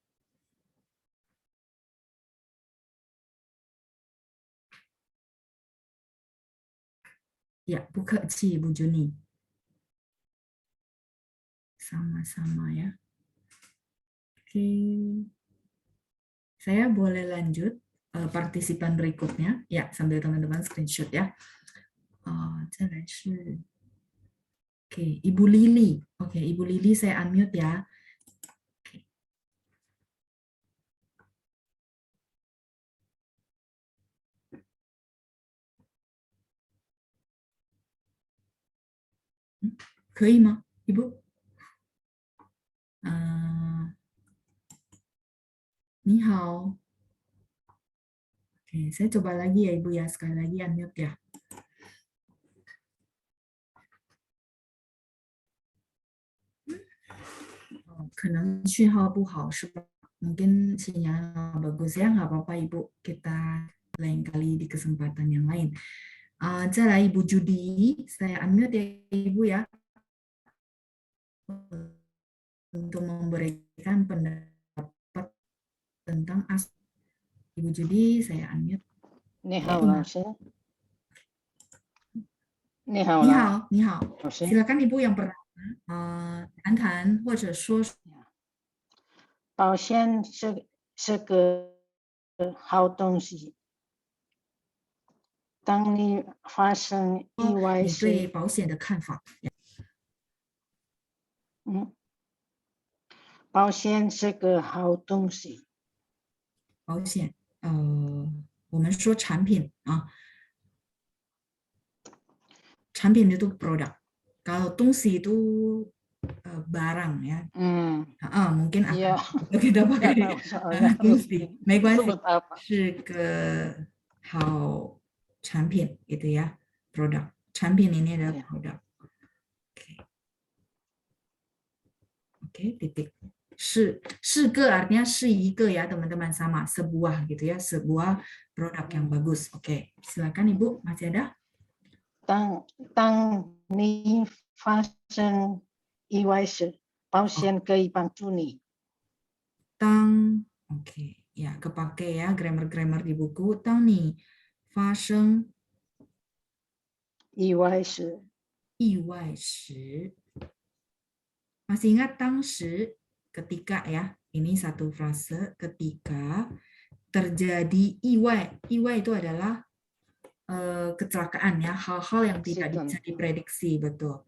Speaker 1: Ya, 不客气, Ibu Juni. Sama-sama ya. Oke. Saya boleh lanjut partisipan berikutnya. Ya, sambil teman-teman screenshot ya. Oke, Ibu Lili. Oke, Ibu Lili saya unmute ya. Kei ma, Ibu? Ni hao. Oke, saya coba lagi ya Ibu ya, sekali lagi unmute ya. Kena 讯号不好是吧? Mungkin sinyal bagus ya, nggak apa-apa Ibu. Kita lain kali di kesempatan yang lain. 再来 Ibu Judi, saya unmute ya Ibu ya. Untuk memberikan pendapat tentang Ibu Judi, saya unmute.
Speaker 3: 你好，老师。你好，
Speaker 1: 你好，你好。
Speaker 3: 老师。
Speaker 1: Silakan Ibu yang pertama, 谈谈或者说
Speaker 3: 保险是个好东西。当你发生意外
Speaker 1: 你对
Speaker 3: 时，
Speaker 1: 保险的看法。
Speaker 3: 保险是个好东西。
Speaker 1: 保险，我们说产品啊，产品itu produk. Kalau 东西 itu barang ya. Mungkin
Speaker 3: Iya.
Speaker 1: kita pakai 东西，没关系，
Speaker 3: Sebut apa?
Speaker 1: 是个好产品 gitu ya, produk. 产品 ini adalah produk. Oke, titik. 是个 artinya 是一个 ya teman-teman, sama sebuah gitu ya, sebuah produk yang bagus. Oke, silakan Ibu, masih ada?
Speaker 3: 当你发生意外时，保险可以帮助你。
Speaker 1: Oke, ya kepake ya grammar-grammar di buku. 当你发生
Speaker 3: 意外时，
Speaker 1: masih ingat 当时 ketika ya, ini satu frase, ketika terjadi iwai. Iwai itu adalah kecelakaan ya, hal-hal yang tidak bisa diprediksi, betul.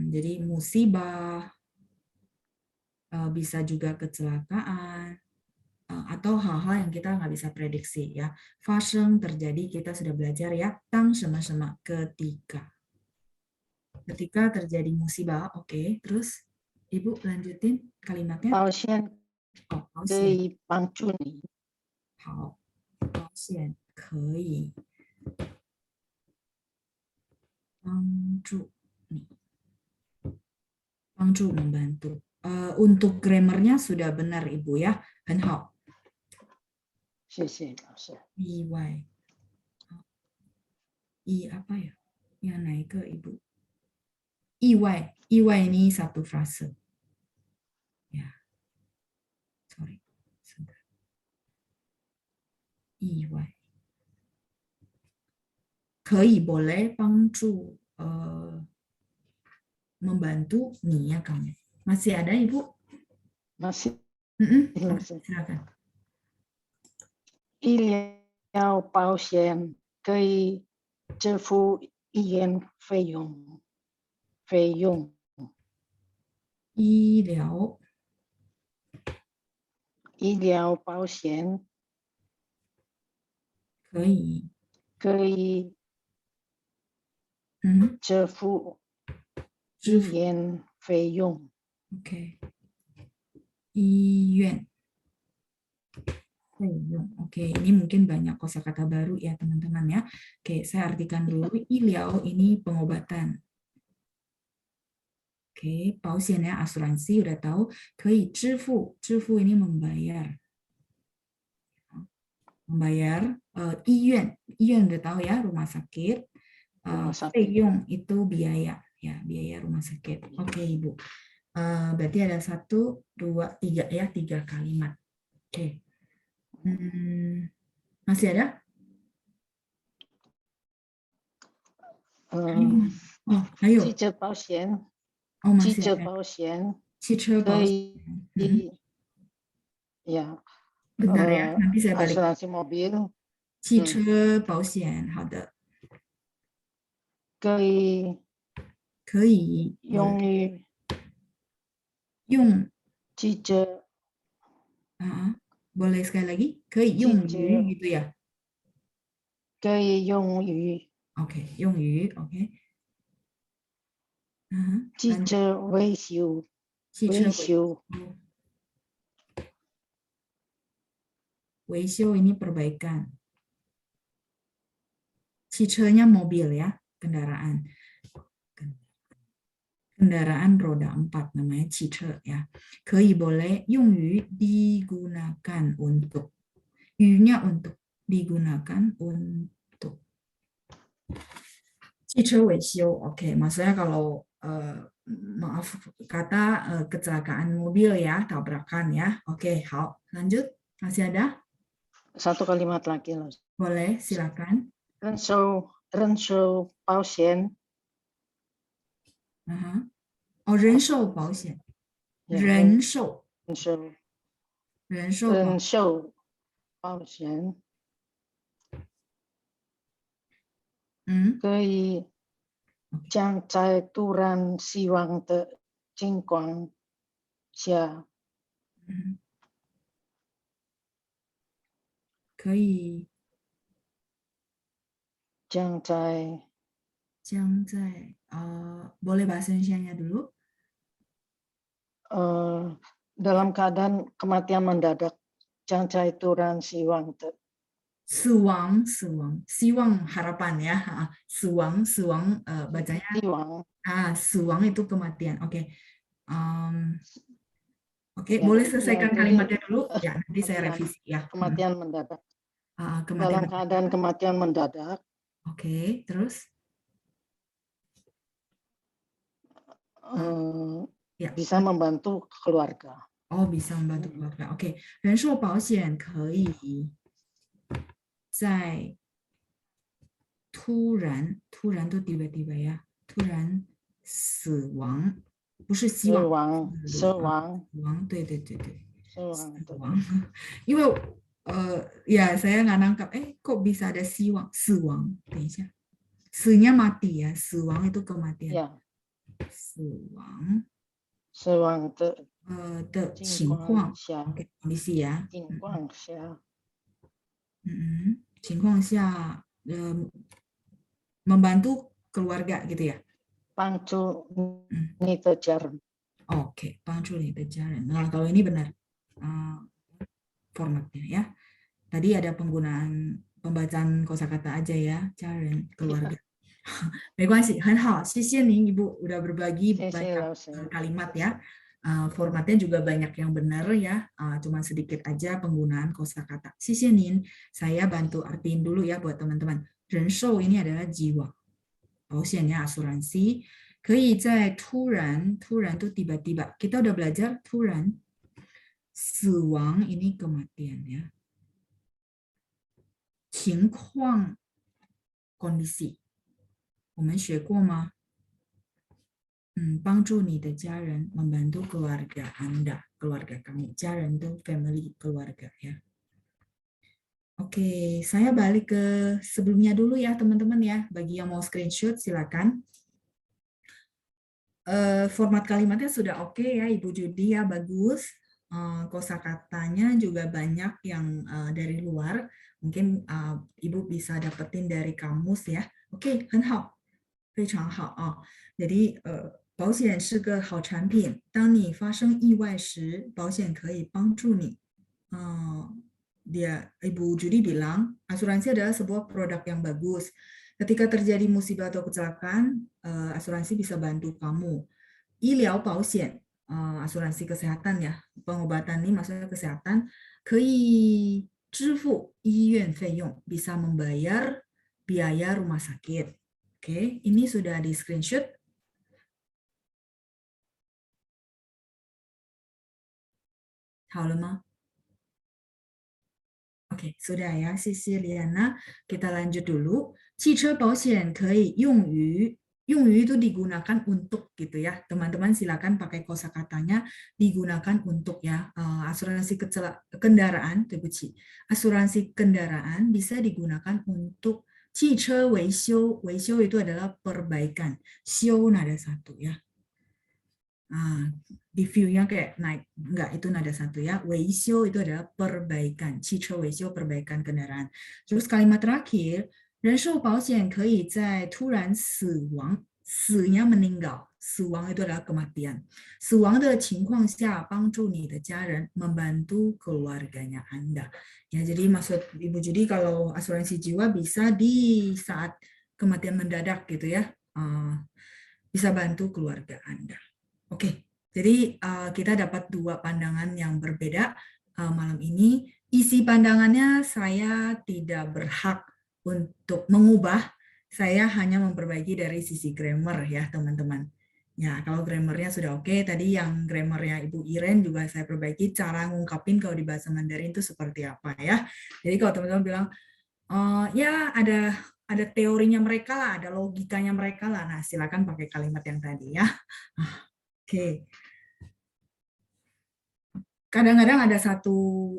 Speaker 1: Jadi musibah, bisa juga kecelakaan, atau hal-hal yang kita nggak bisa prediksi ya. Fashion terjadi, kita sudah belajar ya, tang sama-sama ketika. Ketika terjadi musibah, oke. Terus Ibu lanjutin kalimatnya.
Speaker 3: 保险可以帮助你。
Speaker 1: 好，保险可以帮助你，帮助 membantu. Untuk grammarnya sudah benar Ibu ya, 很好。
Speaker 3: 谢谢老师。
Speaker 1: 意外，apa ya? Yang naik ke Ibu. 意外 ini satu frase. Ya, sorry. 意外。可以 boleh 帮助 membantu ni ya kamu. Masih ada Ibu?
Speaker 3: Masih.
Speaker 1: Silakan.
Speaker 3: 医疗保险可以支付医院费用。
Speaker 1: 医疗
Speaker 3: 保险
Speaker 1: 可以
Speaker 3: 支付医院费用。
Speaker 1: OK， 医院费用 Oke, ini mungkin banyak kosakata baru ya teman-teman ya. Oke, saya artikan dulu. Iliao ini pengobatan. Oke, pausian ya asuransi udah tahu. Kei zhifu, zhifu ini membayar. Membayar. Iyuan, iyuan udah tahu ya rumah sakit.
Speaker 3: Rumah sakit.
Speaker 1: Feyong itu biaya ya, biaya rumah sakit. Oke Ibu. Berarti ada 1, 2, 3 ya, 3 kalimat. Oke. Masih ada? Oh, ayo.
Speaker 3: 汽车保险，
Speaker 1: Oh,
Speaker 3: 汽
Speaker 1: masih
Speaker 3: 车
Speaker 1: ada.
Speaker 3: 保险
Speaker 1: Citra
Speaker 3: 可
Speaker 1: 保
Speaker 3: 以 ya
Speaker 1: Bentar ya, nanti saya balik.
Speaker 3: asuransi mobil
Speaker 1: 汽车保险，好的，
Speaker 3: 可以
Speaker 1: 可以
Speaker 3: 用于
Speaker 1: 用
Speaker 3: 汽车
Speaker 1: boleh sekali lagi? 可以用于 gitu ya?
Speaker 3: 可以用于
Speaker 1: Oke, 用于 oke.
Speaker 3: 汽车维修
Speaker 1: 汽车
Speaker 3: 维修
Speaker 1: 维修 ini perbaikan. 汽车nya mobil ya, kendaraan. Kendaraan roda 4 namanya 汽车 ya. 可以 boleh 用于 digunakan untuk. Yu-nya untuk digunakan untuk. 汽车维修, oke. Maksudnya kalau maaf kata kecelakaan mobil ya, tabrakan ya. Oke, 好, lanjut. Masih ada?
Speaker 3: Satu kalimat lagi loh.
Speaker 1: Boleh, silakan.
Speaker 3: 人寿保险
Speaker 1: Oh, 人寿保险. 人寿
Speaker 3: 保险
Speaker 1: 嗯，
Speaker 3: 可以将在突然死亡的情况下
Speaker 1: 可以
Speaker 3: 将在
Speaker 1: boleh bahasa Indonesia-nya dulu.
Speaker 3: dalam keadaan kematian mendadak jangcai turan siwang
Speaker 1: Suwang, siwang harapan ya. Suwang, bacanya.
Speaker 3: siwang.
Speaker 1: Suwang itu kematian. Oke. Oke,
Speaker 3: Ya,
Speaker 1: boleh selesaikan
Speaker 3: jadi,
Speaker 1: kalimatnya dulu. Ya, nanti saya revisi ya.
Speaker 3: Kematian mendadak.
Speaker 1: Kematian.
Speaker 3: Dalam keadaan kematian mendadak.
Speaker 1: Oke, terus?
Speaker 3: Ya. Bisa membantu keluarga.
Speaker 1: Oh, bisa membantu keluarga. Oke, 人寿保险可以在突然itu tiba-tiba ya, 突然死亡，不是希望，
Speaker 3: 死亡，
Speaker 1: 对，
Speaker 3: 死
Speaker 1: 亡，因为ya saya nggak nangkap, kok bisa ada 死亡，等一下，死nya mati ya, 死亡itu kematian.
Speaker 3: Ya.
Speaker 1: 死亡
Speaker 3: 的
Speaker 1: 情况下 kondisi ya. 情况下 membantu keluarga gitu ya.
Speaker 3: 帮助你的家人.
Speaker 1: Oke, 帮助你的家人. Nah, kalau ini benar formatnya ya. Tadi ada penggunaan pembacaan kosakata aja ya, 家人 keluarga. 没关系，很好，谢谢您 Ibu udah berbagi banyak kalimat ya. Formatnya juga banyak yang benar ya, cuma sedikit aja penggunaan kosakata. 谢谢您, saya bantu artiin dulu ya buat teman-teman. 人寿 ini adalah jiwa, 保险ya asuransi. 可以在突然itu tiba-tiba. Kita udah belajar 突然. 死亡 ini kematian ya. 情况 kondisi. 我们学过吗？帮助你的家人 membantu keluarga Anda, keluarga kamu. 家人 itu family, keluarga ya. Oke, saya balik ke sebelumnya dulu ya teman-teman ya. Bagi yang mau screenshot silakan. Format kalimatnya sudah oke ya Ibu Judi ya, bagus. Kosakatanya juga banyak yang dari luar. Mungkin Ibu bisa dapetin dari kamus ya. Oke, 很好。非常好啊，jadi 保险是个好产品。当你发生意外时，保险可以帮助你 Ibu Judy bilang asuransi adalah sebuah produk yang bagus. Ketika terjadi musibah atau kecelakaan, asuransi bisa bantu kamu. 医疗保险, asuransi kesehatan ya, pengobatan ini maksudnya kesehatan, 可以支付医院费用, bisa membayar biaya rumah sakit. Oke, ini sudah di screenshot. Halo, Ma. Oke, sudah ya, Sisi Liana. Kita lanjut dulu. 汽车保险可以用于 itu digunakan untuk gitu ya. Teman-teman silakan pakai kosakatanya digunakan untuk ya. Asuransi kendaraan, asuransi kendaraan bisa digunakan untuk 汽车维修. 维修 itu adalah perbaikan. 修 nada satu ya. Di view-nya kayak naik, enggak, itu nada satu ya. Weisio itu adalah perbaikan, 汽车维修 perbaikan kendaraan. Terus kalimat terakhir, 人寿保险可以在突然死亡, 死nya meninggal, 死亡 itu adalah kematian. 死亡的情况下帮助你的家人, membantu keluarganya Anda. Ya, jadi maksud Ibu Judy kalau asuransi jiwa bisa di saat kematian mendadak gitu ya, bisa bantu keluarga Anda. Oke, jadi kita dapat dua pandangan yang berbeda malam ini. Isi pandangannya saya tidak berhak untuk mengubah, saya hanya memperbaiki dari sisi grammar ya teman-teman. Ya, kalau grammarnya sudah oke, tadi yang grammarnya Ibu Iren juga saya perbaiki, cara ngungkapin kalau di bahasa Mandarin itu seperti apa ya. Jadi kalau teman-teman bilang, ya ada teorinya mereka lah, ada logikanya mereka lah, nah silakan pakai kalimat yang tadi ya. Oke. Kadang-kadang ada satu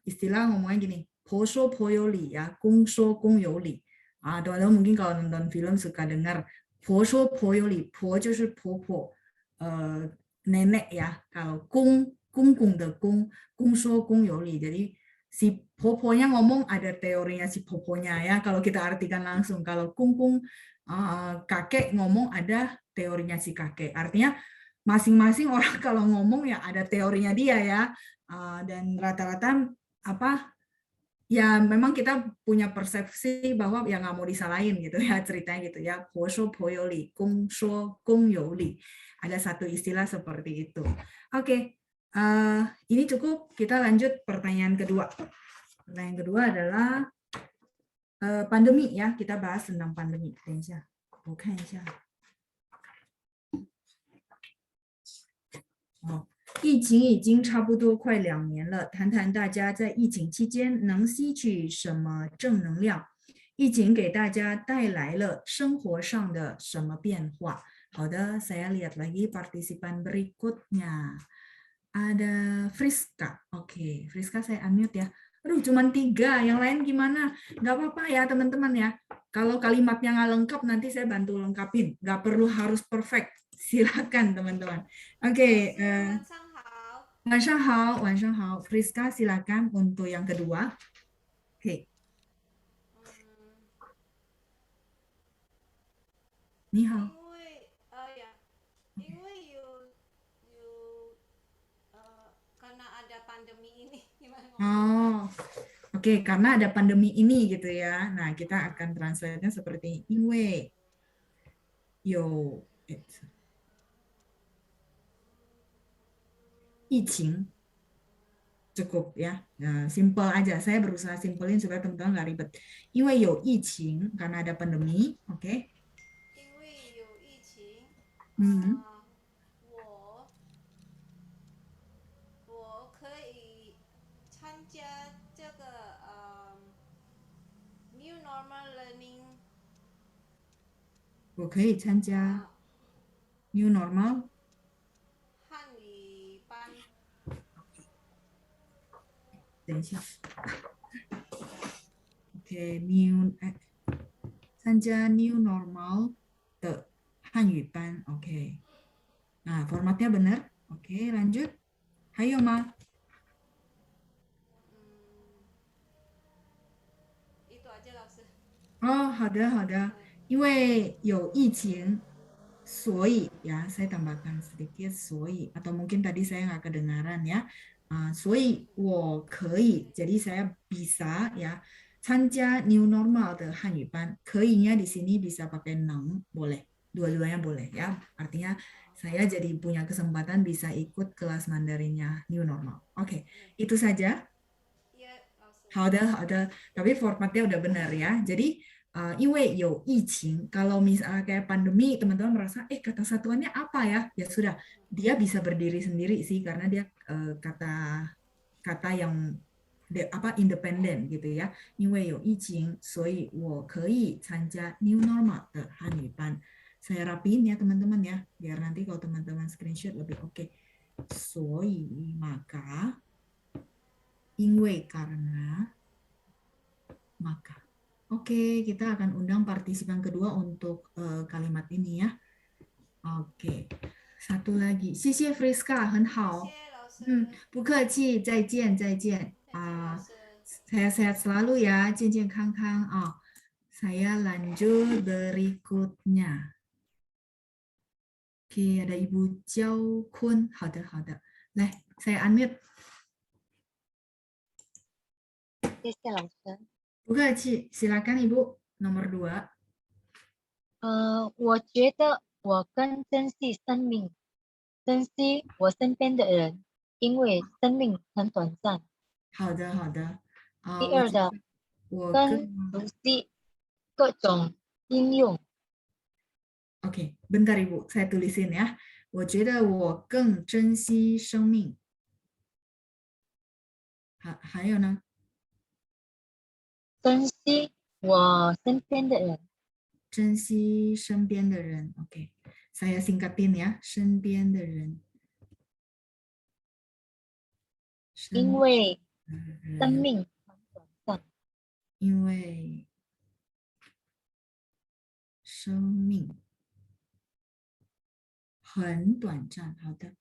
Speaker 1: istilah ngomongnya gini, posho poyoli ya, kungsho kungyoli. Teman-teman mungkin kalau nonton film suka dengar posho poyoli, po 就是婆婆, nenek ya. Kalau kung de kung, kungsho kungyoli. Jadi si poponya ngomong ada teorinya si poponya ya. Kalau kita artikan langsung, kalau kung kakek ngomong ada teorinya si kakek. Artinya masing-masing orang kalau ngomong ya ada teorinya dia ya, dan rata-rata apa ya memang kita punya persepsi bahwa ya nggak mau disalahin gitu ya ceritanya gitu ya. Posho poyoli, kungsho kungyoli, ada satu istilah seperti itu. Oke, ini cukup, kita lanjut pertanyaan kedua. Pertanyaan kedua adalah pandemi ya, kita bahas tentang pandemi. 等一下，我看一下。疫情已经差不多快2年了，谈谈大家在疫情期间能吸取什么正能量？疫情给大家带来了生活上的什么变化？好的，saya lihat lagi partisipan berikutnya. Ada Friska. Oke, Friska saya unmute ya. Aduh, cuman 3. Yang lain gimana? Nggak apa-apa ya teman-teman ya. Kalau kalimatnya nggak lengkap, nanti saya bantu lengkapin. Nggak perlu harus perfect. Silakan teman-teman. Oke. 晚上好，晚上好，Friska silakan untuk yang kedua. Oke. 你好。
Speaker 4: karena ada pandemi ini gimana?
Speaker 1: Oke, karena ada pandemi ini gitu ya. Nah, kita akan translate-nya seperti 因为有疫情. Cukup ya, nah, simple aja. Saya berusaha simpelin supaya teman-teman nggak ribet. 因为有疫情, karena ada pandemi, oke?
Speaker 4: 因为有疫情，我可以参加这个New Normal Learning。
Speaker 1: 我可以参加 New Normal
Speaker 4: 汉语班。
Speaker 1: 等一下。Oke,参加 New Normal 的汉语班. Oke. Nah, formatnya benar. Oke, lanjut. Hayo, Ma.
Speaker 4: Itu aja, 老师。
Speaker 1: 好的，好的。因为有疫情, 所以 ya, saya tambahkan sedikit 所以 atau mungkin tadi saya nggak kedengaran ya. 所以我可以, jadi saya bisa ya, 参加 new normal 的汉语班. Kei-nya di sini bisa pakai neng, boleh. Dua-duanya boleh ya. Artinya saya jadi punya kesempatan bisa ikut kelas Mandarinnya new normal. Oke, itu saja. 好的，好的. Tapi formatnya udah benar ya. Jadi 因为有疫情, kalau misalnya kayak pandemi, teman-teman merasa, kata satuannya apa ya? Ya sudah, dia bisa berdiri sendiri sih, karena dia kata yang apa independen gitu ya. 因为有疫情，所以我可以参加 new normal 的汉语班. Saya rapiin ya teman-teman ya, biar nanti kalau teman-teman screenshot lebih oke. 所以 maka, 因为 karena, maka. Oke, kita akan undang partisipan kedua untuk kalimat ini ya. Oke, satu lagi. 谢谢 Friska, 很好. 不客气，再见，再见。Sehat-sehat selalu ya, 健健康康. Saya lanjut berikutnya. Oke, ada Ibu Jiao Kun. 好的，好的。来，saya unmute.
Speaker 5: 谢谢老师。
Speaker 1: 不客气, silakan Ibu, nomor 2.
Speaker 5: 我觉得我更珍惜生命，珍惜我身边的人，因为生命很短暂。
Speaker 1: 好的，好的。
Speaker 5: 第二的，更熟悉各种应用。
Speaker 1: Oke, bentar Ibu, saya tulisin ya. 我觉得我更珍惜生命。还有呢？
Speaker 5: 珍惜我身边的人。
Speaker 1: 珍惜身边的人。Oke, saya singkatin ya, 身边的人。
Speaker 5: 因为生命很短暂。
Speaker 1: 因为生命很短暂。好的。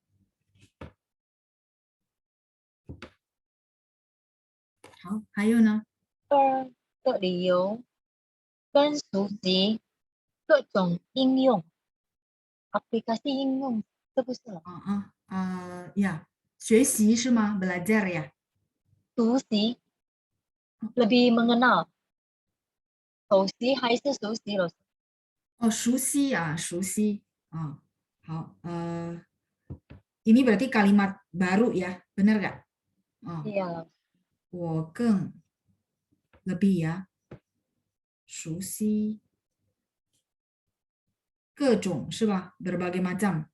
Speaker 1: 好，还有呢？
Speaker 5: 2个理由，更熟悉各种应用 ，aplikasi 应用，是不是？
Speaker 1: 呀，学习是吗 ？belajar ya？
Speaker 5: 熟悉 lebih mengenal， 熟悉还是熟悉了？
Speaker 1: 熟悉啊，熟悉。好，ini berarti kalimat baru ya, benar nggak?
Speaker 5: Iya.
Speaker 1: 我更 lebih ya, 熟悉各种是吧 berbagai macam.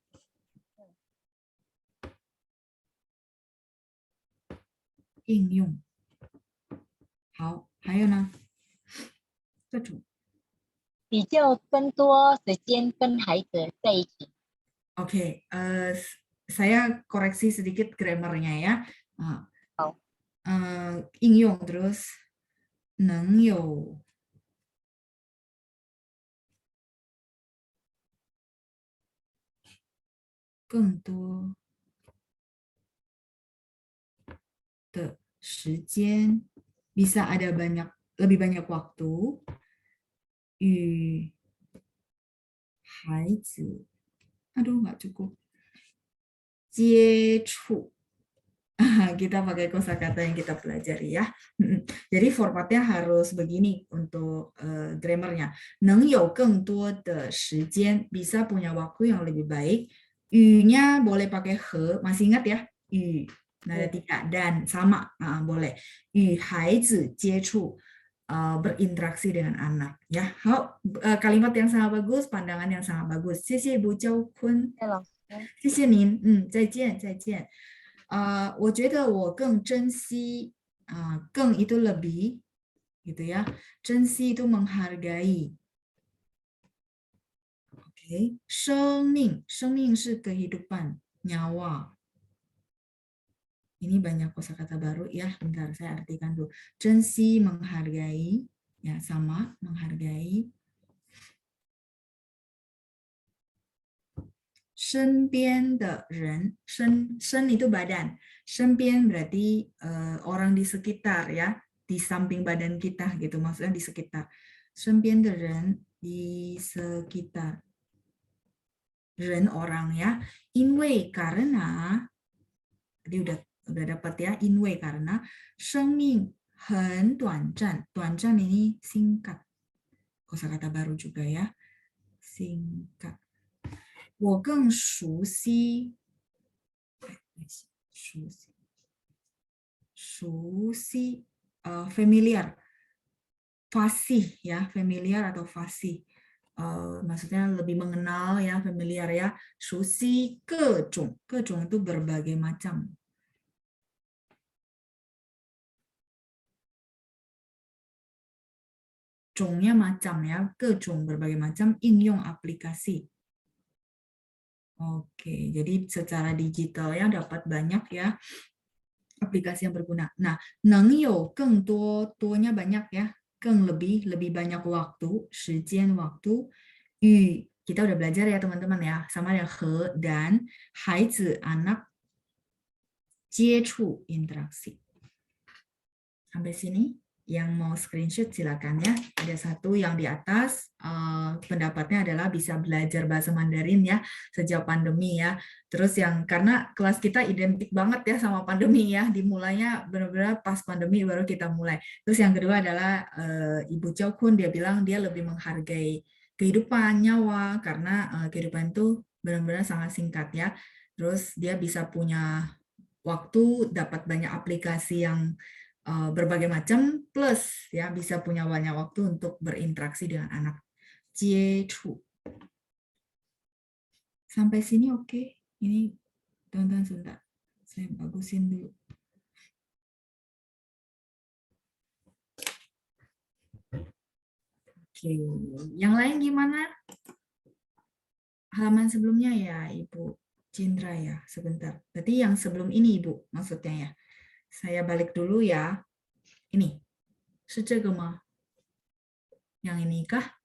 Speaker 1: 应用。好，还有呢？各种。
Speaker 5: 比较更多时间跟孩子在一起。
Speaker 1: Oke, saya koreksi sedikit grammarnya ya. 应用 terus 能有更多的时间 bisa ada lebih banyak waktu 与孩子 aduh nggak cukup 接触 kita pakai kosakata yang kita pelajari ya. Jadi formatnya harus begini untuk grammarnya. 能有更多的时间 bisa punya waktu yang lebih baik. Yu-nya boleh pakai he, masih ingat ya? Yu, nada tiga dan sama, boleh. Yu 孩子接触 berinteraksi dengan anak ya. Kalimat yang sangat bagus, pandangan yang sangat bagus. 谢谢 Bu Jiao Kun. 谢谢您，再见，再见。我觉得我更珍惜，更itu lebih, gitu ya. 珍惜 itu menghargai. Oke, 生命，生命是 kehidupan, nyawa. Ini banyak kosakata baru ya. Bentar, saya artikan dulu. 珍惜 menghargai, ya sama, menghargai. 身边的人，身 itu badan, 身边 berarti orang di sekitar ya, di samping badan kita gitu, maksudnya di sekitar. 身边的人 di sekitar. 人 orang ya, 因为 karena, tadi udah Udah dapat ya, inwei karena 生命很短暂. 短暂 ini singkat. Kosakata baru juga ya. Singkat. 我更熟悉熟悉 familiar. Fasih ya, familiar atau fasih. Maksudnya lebih mengenal ya, familiar ya. 熟悉各种，各种 itu berbagai macam. Zhongnya macam ya, 各种 berbagai macam 应用 aplikasi. Oke, jadi secara digital ya dapat banyak ya aplikasi yang berguna. Nah, 能有更多 nya banyak ya, 更lebih banyak waktu, 时间 waktu, 与 kita udah belajar ya teman-teman ya, sama yang he dan 孩子 anak 接触 interaksi. Sampai sini yang mau screenshot silakan ya. Ada satu yang di atas pendapatnya adalah bisa belajar bahasa Mandarin ya sejak pandemi ya. Terus yang karena kelas kita identik banget ya sama pandemi ya, dimulainya benar-benar pas pandemi baru kita mulai. Terus yang kedua adalah Ibu Chow Kun, dia bilang dia lebih menghargai kehidupan nyawa karena kehidupan itu benar-benar sangat singkat ya. Terus dia bisa punya waktu, dapat banyak aplikasi yang berbagai macam, plus ya bisa punya banyak waktu untuk berinteraksi dengan anak. 接触. Sampai sini oke. Ini teman-teman sebentar. Saya bagusin dulu. Oke, yang lain gimana? Halaman sebelumnya ya, Ibu Cindra ya, sebentar. Berarti yang sebelum ini Ibu maksudnya ya. Saya balik dulu ya. Ini. 是这个吗? Yang ini kah?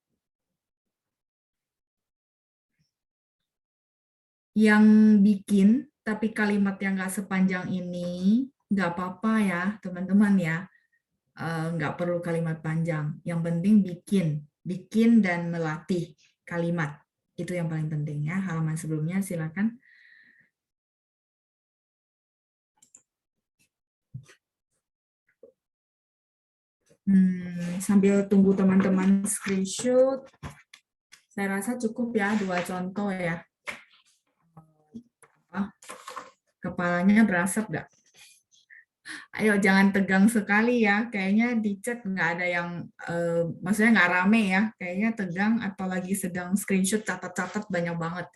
Speaker 1: Yang bikin, tapi kalimat yang nggak sepanjang ini, nggak apa-apa ya, teman-teman ya. Nggak perlu kalimat panjang. Yang penting bikin dan melatih kalimat. Itu yang paling penting ya. Halaman sebelumnya silakan. Sambil tunggu teman-teman screenshot, saya rasa cukup ya 2 contoh ya. Kepalanya berasap nggak? Ayo jangan tegang sekali ya. Kayaknya di chat nggak ada yang, maksudnya nggak rame ya. Kayaknya tegang atau lagi sedang screenshot catat-catat banyak banget.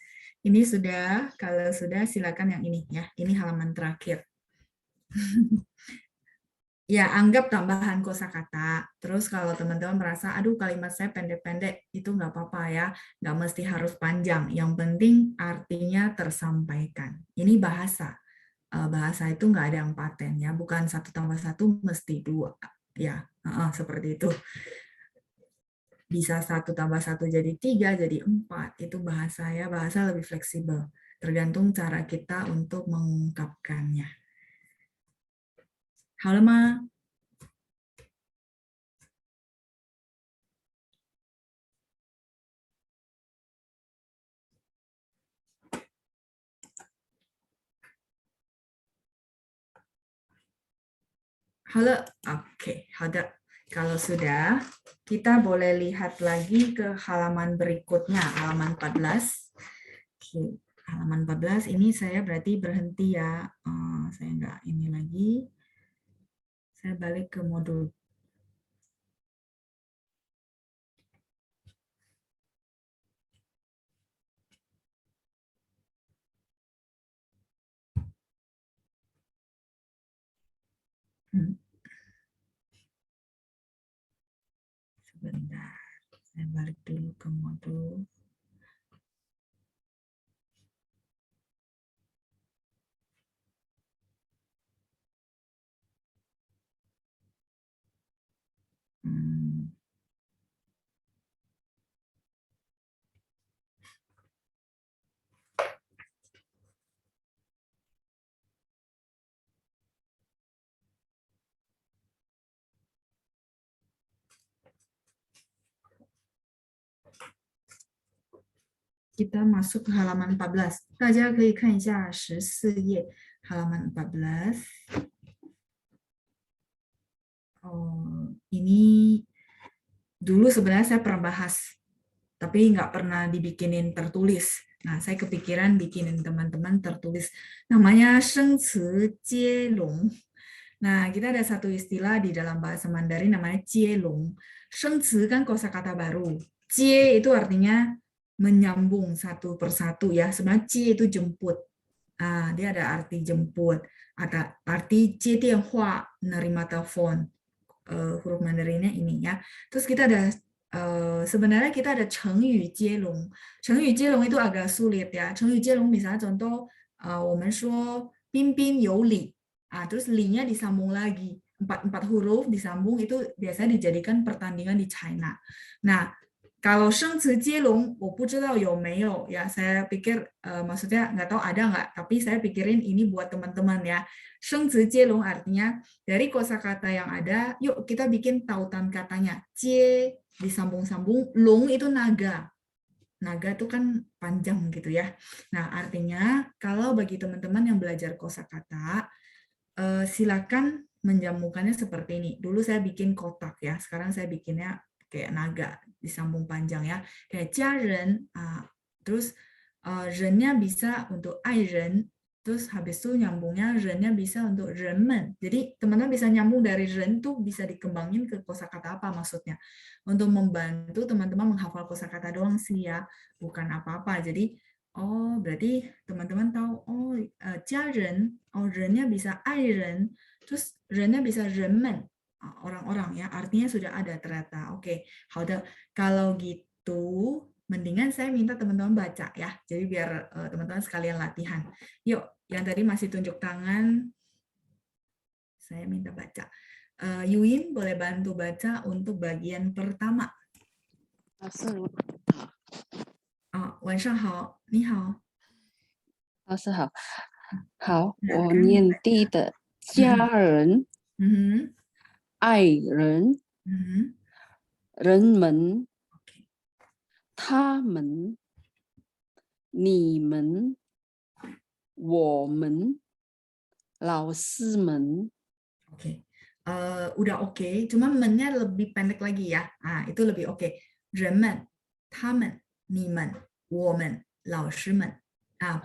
Speaker 1: Ini sudah, kalau sudah silakan yang ini ya. Ini halaman terakhir. Ya, anggap tambahan kosakata. Terus kalau teman-teman merasa, aduh kalimat saya pendek-pendek, itu nggak apa-apa ya. Nggak mesti harus panjang. Yang penting artinya tersampaikan. Ini bahasa. Bahasa itu nggak ada yang paten ya. Bukan 1+1 mesti 2. Ya, seperti itu. Bisa 1+1 jadi 3, jadi 4. Itu bahasa ya. Bahasa lebih fleksibel. Tergantung cara kita untuk mengungkapkannya. 好了吗? Halo, oke, ada. Kalau sudah, kita boleh lihat lagi ke halaman berikutnya, halaman 14. Oke, halaman 14 ini saya berarti berhenti ya. Saya nggak ini lagi. Saya balik ke modul. Sebentar, saya balik dulu ke modul. Kita masuk ke halaman 14. 大家可以看一下14页. halaman 14. Oh, ini dulu sebenarnya saya pernah bahas, tapi nggak pernah dibikinin tertulis. Nah, saya kepikiran bikinin teman-teman tertulis. Namanya Sheng Ce Jie Long. Nah, kita ada satu istilah di dalam bahasa Mandarin namanya Jie Long. Sheng Ce kan kosakata baru. Jie itu artinya menyambung satu persatu ya. Sebenarnya Jie itu jemput. Dia ada arti jemput. Ada arti Jie Dianhua, nerima telepon. Huruf Mandarinnya ini ya. Terus kita ada sebenarnya kita ada Chengyu Jielong. Chengyu Jielong itu agak sulit ya. Chengyu Jielong misalnya contoh 我们说彬彬有礼. Terus li-nya disambung lagi. Empat huruf disambung itu biasanya dijadikan pertandingan di China. Nah, kalau Sheng Ce Jielong, 我不知道有没有 ya. Saya pikir maksudnya nggak tahu ada nggak, tapi saya pikirin ini buat teman-teman ya. Sheng Ce Jielong artinya dari kosakata yang ada, yuk kita bikin tautan katanya. Jie disambung-sambung, long itu naga. Naga itu kan panjang gitu ya. Nah, artinya kalau bagi teman-teman yang belajar kosakata, silakan menjamukannya seperti ini. Dulu saya bikin kotak ya, sekarang saya bikinnya kayak naga disambung panjang ya. Kayak jiaren, terus rennya bisa untuk ai ren, terus habis itu nyambungnya rennya bisa untuk renmen. Jadi teman-teman bisa nyambung dari ren tuh bisa dikembangin ke kosakata apa maksudnya. Untuk membantu teman-teman menghafal kosakata doang sih ya, bukan apa-apa. Jadi berarti teman-teman tahu jiaren, rennya bisa ai ren, terus rennya bisa renmen, orang-orang ya, artinya sudah ada ternyata. Oke, kalau gitu mendingan saya minta teman-teman baca ya, jadi biar teman-teman sekalian latihan. Yuk, yang tadi masih tunjuk tangan, saya minta baca. Yuin boleh bantu baca untuk bagian pertama.
Speaker 6: 老师，
Speaker 1: 晚上好，你好。
Speaker 6: 老师好，好，
Speaker 1: 哪
Speaker 6: 我
Speaker 1: 个
Speaker 6: 念第一的家人、爱人、人们、他们、你们、我们、老师们。
Speaker 1: Oke, udah oke, cuma mennya lebih pendek lagi ya. Itu lebih oke. 人们、他们、你们、我们、老师们.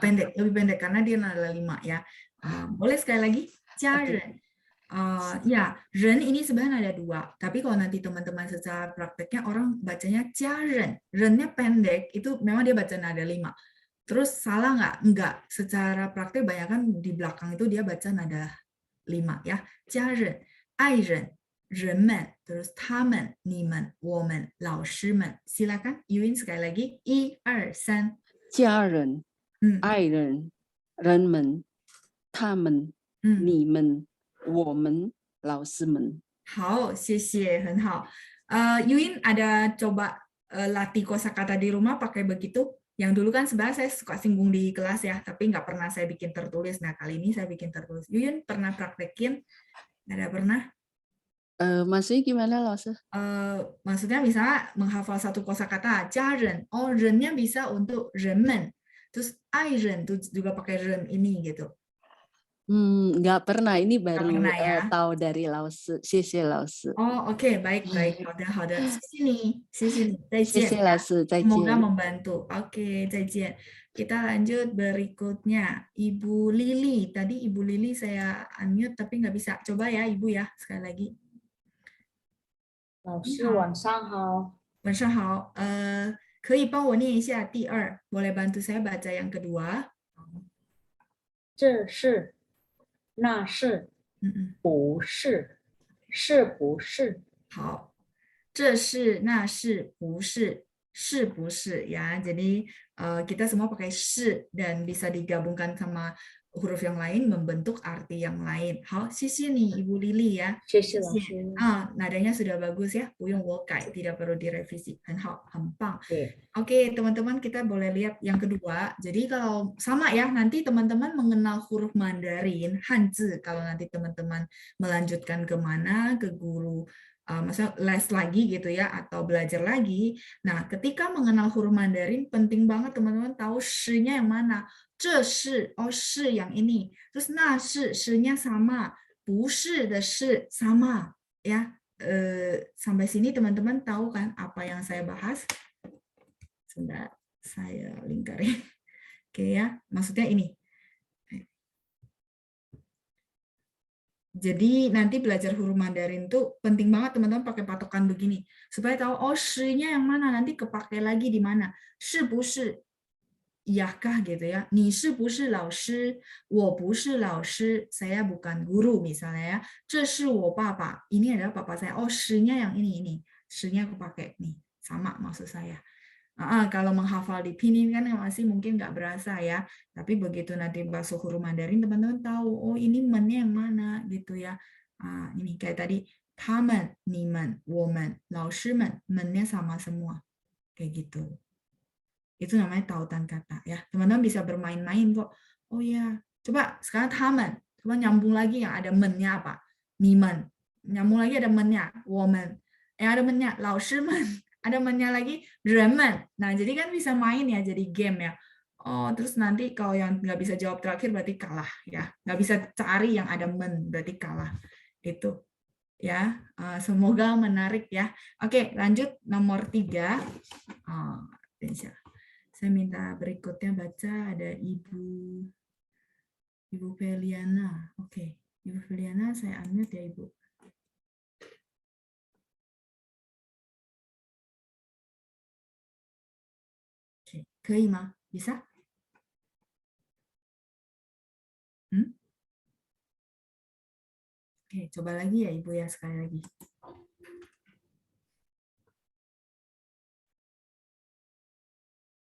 Speaker 1: Pendek, lebih pendek karena dia ada 5 ya. Boleh sekali lagi? 家人. Ya, ren ini sebenarnya ada 2. Tapi kalau nanti teman-teman secara prakteknya orang bacanya 家人. Rennya pendek, itu memang dia baca nada 5. Terus salah nggak? Enggak. Secara praktek banyak kan di belakang itu dia baca nada 5 ya. 家人、爱人、人们, terus 他们、你们、我们、老师们. Silakan, Yuin sekali lagi. 1, 2, 3.
Speaker 6: 家人、爱人、人们、他们、你们、我们、老师们。
Speaker 1: 好，谢谢，很好。Yuin ada coba latih kosakata di rumah pakai begitu? Yang dulu kan sebenarnya saya suka singgung di kelas ya, tapi nggak pernah saya bikin tertulis. Nah, kali ini saya bikin tertulis. Yuyun pernah praktekin? Ada pernah?
Speaker 6: Maksudnya gimana, Lause?
Speaker 1: Maksudnya misalnya menghafal satu kosakata, 家人, rennya bisa untuk 人们. Terus 爱人 tuh juga pakai ren ini gitu.
Speaker 6: Nggak pernah, ini baru
Speaker 1: pernah, ya?
Speaker 6: tahu dari Lause. Xie Lause.
Speaker 1: Oke, baik. Hada. Sini.
Speaker 6: Xie Lause,
Speaker 1: Semoga membantu. Oke, 再见. Kita lanjut berikutnya. Ibu Lili. Tadi Ibu Lili saya unmute tapi nggak bisa. Coba ya Ibu ya, sekali lagi.
Speaker 7: 老师晚上好。
Speaker 1: 晚上好。可以帮我念一下第2? Boleh bantu saya baca yang kedua?
Speaker 7: 这是，那是，不是，是不是？
Speaker 1: 好，这是，那是，不是，是不是 ya. Jadi kita semua pakai 是 dan bisa digabungkan sama huruf yang lain membentuk arti yang lain. 好，谢谢你 Ibu Lili ya.
Speaker 7: 谢谢老师。
Speaker 1: Nadanya sudah bagus ya, 不用我改, tidak perlu direvisi. 很好，很棒。
Speaker 7: 对。
Speaker 1: Oke, teman-teman kita boleh lihat yang kedua. Jadi kalau sama ya, nanti teman-teman mengenal huruf Mandarin, Hanzi, kalau nanti teman-teman melanjutkan kemana, ke guru maksudnya les lagi gitu ya, atau belajar lagi. Nah, ketika mengenal huruf Mandarin, penting banget teman-teman tahu shi-nya yang mana. 这是, oh shi yang ini. Terus 那是, shi-nya sama. 不是的是 sama. Ya, sampai sini teman-teman tahu kan apa yang saya bahas? Sebentar, saya lingkarin. Oke ya, maksudnya ini. Jadi nanti belajar huruf Mandarin tuh penting banget teman-teman pakai patokan begini. Supaya tahu, oh shi-nya yang mana, nanti kepakai lagi di mana. Shi bu shi, iyakah gitu ya. Ni shi bu shi lao shi, wo bu shi lao shi, saya bukan guru misalnya ya. Ce shi wo papa, ini adalah papa saya. Oh shi-nya yang ini. Shi-nya kepakai nih, sama maksud saya. Kalau menghafal di pinyin kan masih mungkin nggak berasa ya, tapi begitu nanti bahasa huruf Mandarin teman-teman tahu, oh ini mennya yang mana gitu ya. Ini kayak tadi, 他们, 你们, 我们, 老师们, mennya sama semua, kayak gitu. Itu namanya tautan kata ya. Teman-teman bisa bermain-main kok. Oh ya, coba sekarang 他们, coba nyambung lagi yang ada mennya apa? 你们, nyambung lagi ada mennya, 我们, yang ada mennya, 老师们. Ada mennya lagi, 人们. Nah, jadi kan bisa main ya, jadi game ya. Oh, terus nanti kalau yang nggak bisa jawab terakhir berarti kalah ya. Nggak bisa cari yang ada men, berarti kalah. Itu ya. Semoga menarik ya. Oke, lanjut nomor 3. Saya minta berikutnya baca ada Ibu Feliana. Oke, Ibu Feliana saya unmute ya Ibu. Oke, bisa? Oke, coba lagi ya Ibu ya, sekali lagi.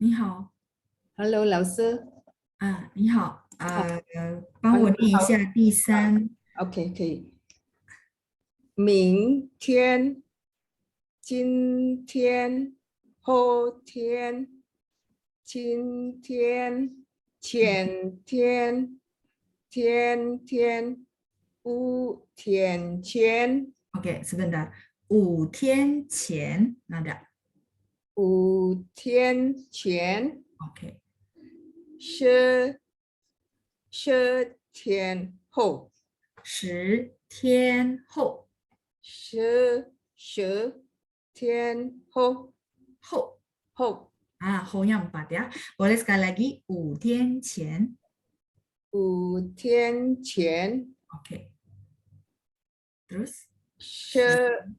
Speaker 1: Ni hao.
Speaker 8: Hello，老师。
Speaker 1: 你好，帮我念一下第3。
Speaker 8: OK， 可以。明天、今天、后天、今天、前天、天天、5天前。
Speaker 1: Oke, sebentar. 5天前, nada.
Speaker 8: 5天前。
Speaker 1: Oke.
Speaker 8: 10天后。
Speaker 1: 10天后。
Speaker 8: 10天后。
Speaker 1: 后。
Speaker 8: 后。
Speaker 1: 后-nya 4 ya. Boleh sekali lagi, 5天前。
Speaker 8: 5天前。
Speaker 1: Oke. Terus?
Speaker 8: 10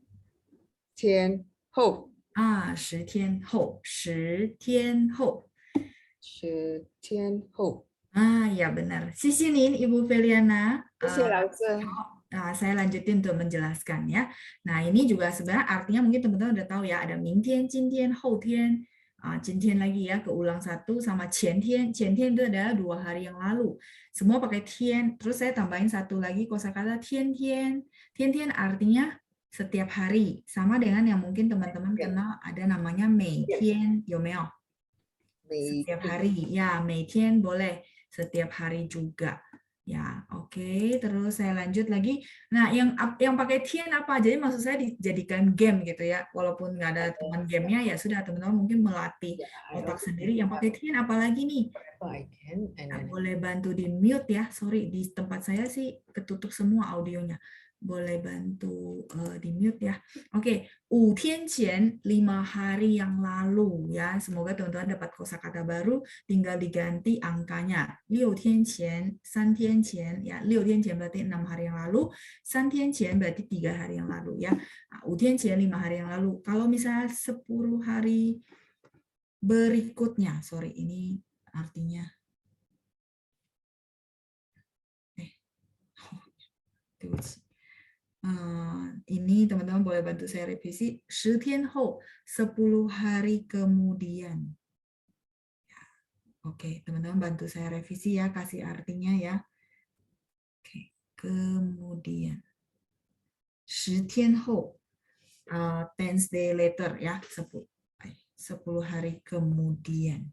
Speaker 8: 天后。
Speaker 1: 10天后。10天后。
Speaker 8: 10天后。
Speaker 1: Ya benar. Sisinin Ibu Feliana. Saya lanjutin untuk menjelaskan ya. Nah ini juga sebenarnya artinya mungkin teman-teman udah tahu ya. Ada 明天, 今天, 后天. 今天 lagi ya, keulang 1 sama 前天. 前天 itu adalah 2 hari yang lalu. Semua pakai tian. Terus saya tambahin 1 lagi kosakata tian tian. Tian tian artinya setiap hari. Sama dengan yang mungkin teman-teman kenal ada namanya 每天, 有没有? Setiap hari. Ya, 每天 boleh. Setiap hari juga. Ya, oke. Terus saya lanjut lagi. Nah, yang pakai tian apa? Jadi maksud saya dijadikan game gitu ya. Walaupun nggak ada teman gamenya, ya sudah teman-teman mungkin melatih otak sendiri. Yang pakai tian apa lagi nih? Boleh bantu di mute ya. Sorry, di tempat saya sih ketutup semua audionya. Boleh bantu di mute ya. Oke, 5天前, 5 hari yang lalu ya. Semoga teman-teman dapat kosakata baru, tinggal diganti angkanya. 6天前, 3天前ya. 6天前 berarti 6 hari yang lalu, 3天前 berarti 3 hari yang lalu ya. 5天前 5 hari yang lalu. Kalau misalnya 10 hari berikutnya, sorry ini artinya ini teman-teman boleh bantu saya revisi. 10天后, 10 hari kemudian. Oke, teman-teman bantu saya revisi ya, kasih artinya ya. Oke, kemudian. 10天后, 10 day later ya, 10 hari kemudian.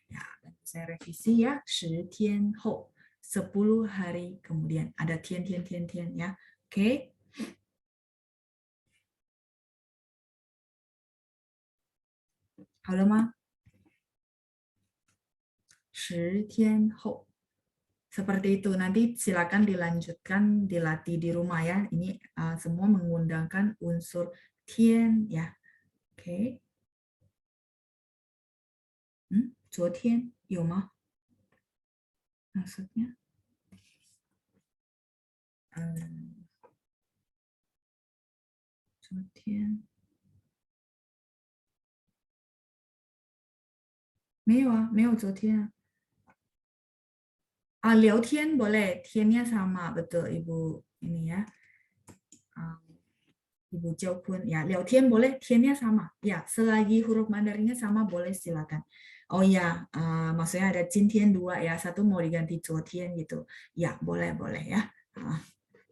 Speaker 1: Ya, saya revisi ya, 10天后, 10 hari kemudian. Ada tian tian tian tian ya. Oke. 好了吗？10天后 seperti itu. Nanti silakan dilanjutkan, dilatih di rumah ya. Ini semua menggunakan unsur tian ya. Oke. 昨天有吗 maksudnya? 昨天没有啊，没有昨天啊。聊天 boleh, tiannya sama, betul Ibu ini ya. Ibu Jiao pun ya, 聊天 boleh, tiannya sama. Ya, selagi huruf Mandarinnya sama boleh silakan. Oh ya, maksudnya ada 今天 2 ya, satu mau diganti 昨天gitu. Ya, boleh ya.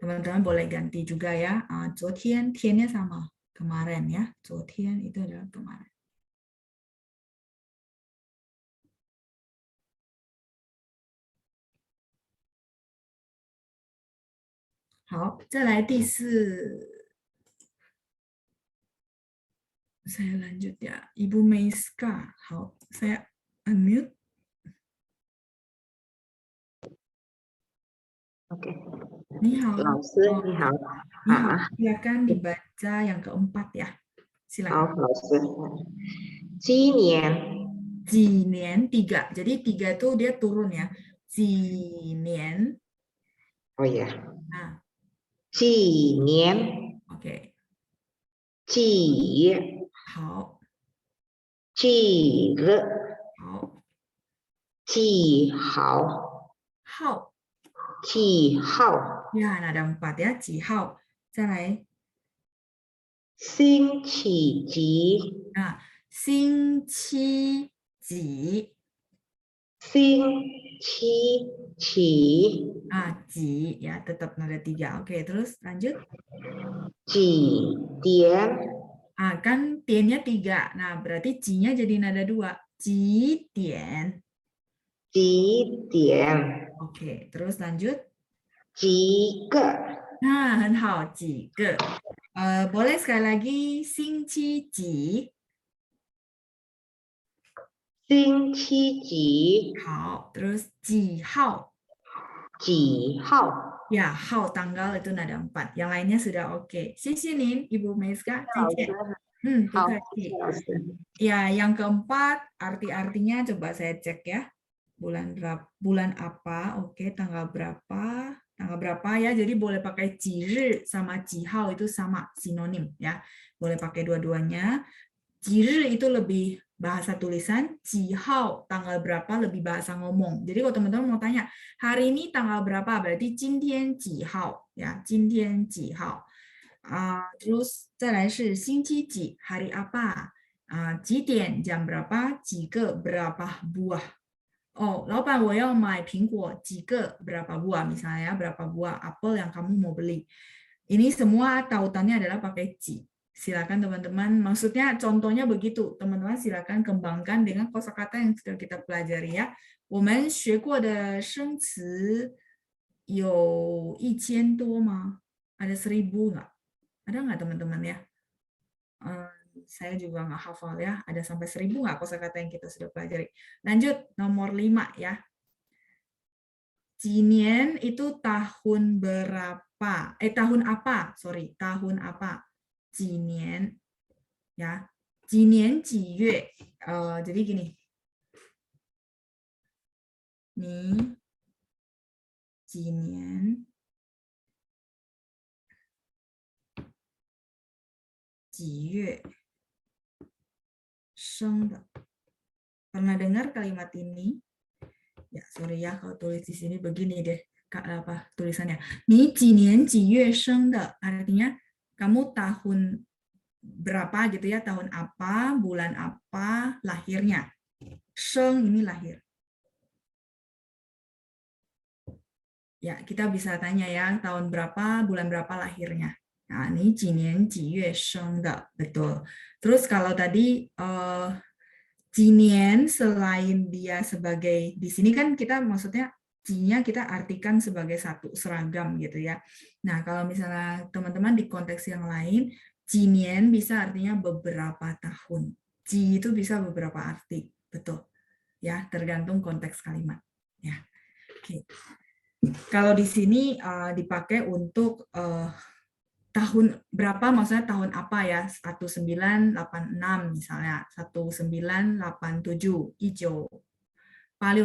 Speaker 1: Teman-teman boleh ganti juga ya. 昨天 tiannya sama, kemarin ya. 昨天 itu adalah kemarin. Hao, 再来第4. Saya lanjut ya. Ibu Meiska. Hao, saya unmute.
Speaker 9: Oke.
Speaker 1: Ni hao.
Speaker 9: Ni hao.
Speaker 1: Ni hao. Silakan dibaca yang keempat ya. Silakan.
Speaker 9: Jinian.
Speaker 1: Jinian 3. Jadi 3 itu dia turun ya. Jinian.
Speaker 9: Oh ya.
Speaker 1: Nah.
Speaker 9: Jinian.
Speaker 1: Oke.
Speaker 9: Ji.
Speaker 1: Hao.
Speaker 9: Ji le.
Speaker 1: Hao.
Speaker 9: Ji hao.
Speaker 1: Hao.
Speaker 9: Ji hao.
Speaker 1: Ya, ada 4 ya. Ji hao. 再来。
Speaker 9: 星期几？
Speaker 1: 星期几？
Speaker 9: 星期几？
Speaker 1: 几 ya, tetap nada 3. Oke, terus lanjut.
Speaker 9: 几点？Kan
Speaker 1: tiannya 3. Nah, berarti ji-nya jadi nada 2. Ji dian.
Speaker 9: Ji dian.
Speaker 1: Oke, terus lanjut.
Speaker 9: Ji ge.
Speaker 1: Nah, 很好, ji ge. Boleh sekali lagi, xing qi ji.
Speaker 9: Xing qi ji.
Speaker 1: 好, terus ji hao.
Speaker 9: Ji hao. Ya,
Speaker 1: hao tanggal itu nada 4. Yang lainnya sudah oke. Xie Nin, Ibu Meiska. Ya, yang keempat arti-artinya coba saya cek ya. Bulan apa? Oke, tanggal berapa? Tanggal berapa ya? Jadi boleh pakai jiri sama jihao itu sama sinonim ya. Boleh pakai dua-duanya. Jiri itu lebih bahasa tulisan, jihao tanggal berapa lebih bahasa ngomong. Jadi kalau teman-teman mau tanya, hari ini tanggal berapa? Berarti 今天几号 ya, 今天几号. Terus 再来是星期几 hari apa? 几点 jam berapa? 几个 berapa buah? Oh, 老板我要买苹果几个 berapa buah misalnya berapa buah apel yang kamu mau beli. Ini semua tautannya adalah pakai ji. Silakan teman-teman, maksudnya contohnya begitu. Teman-teman silakan kembangkan dengan kosakata yang sudah kita pelajari ya. 我们学过的生词有1000多吗? Ada 1000 nggak? Ada nggak teman-teman ya? Saya juga nggak hafal ya. Ada sampai 1000 nggak kosakata yang kita sudah pelajari? Lanjut, nomor 5 ya. Jinian itu tahun berapa? Tahun apa? Sorry, tahun apa? Jinian. Ya. Jinian jiyue. Jadi gini. Nih. Jinian. Jiyue. Pernah dengar kalimat ini? Ya, sorry ya kalau tulis di sini begini deh. Apa tulisannya? Ni jinian jiyue sheng de. Artinya kamu tahun berapa gitu ya? Tahun apa, bulan apa, lahirnya. Sheng ini lahir. Ya, kita bisa tanya ya, tahun berapa, bulan berapa lahirnya. Nah, ini jinian jiyue sheng de. Betul. Terus kalau tadi jinian selain dia sebagai di sini kan kita maksudnya jinya kita artikan sebagai satu seragam gitu ya. Nah, kalau misalnya teman-teman di konteks yang lain, jinian bisa artinya beberapa tahun. ji itu bisa beberapa arti, betul. Ya, tergantung konteks kalimat. Ya, oke. Kalau di sini dipakai untuk tahun berapa, maksudnya tahun apa ya? 1986 misalnya, 1987, 1986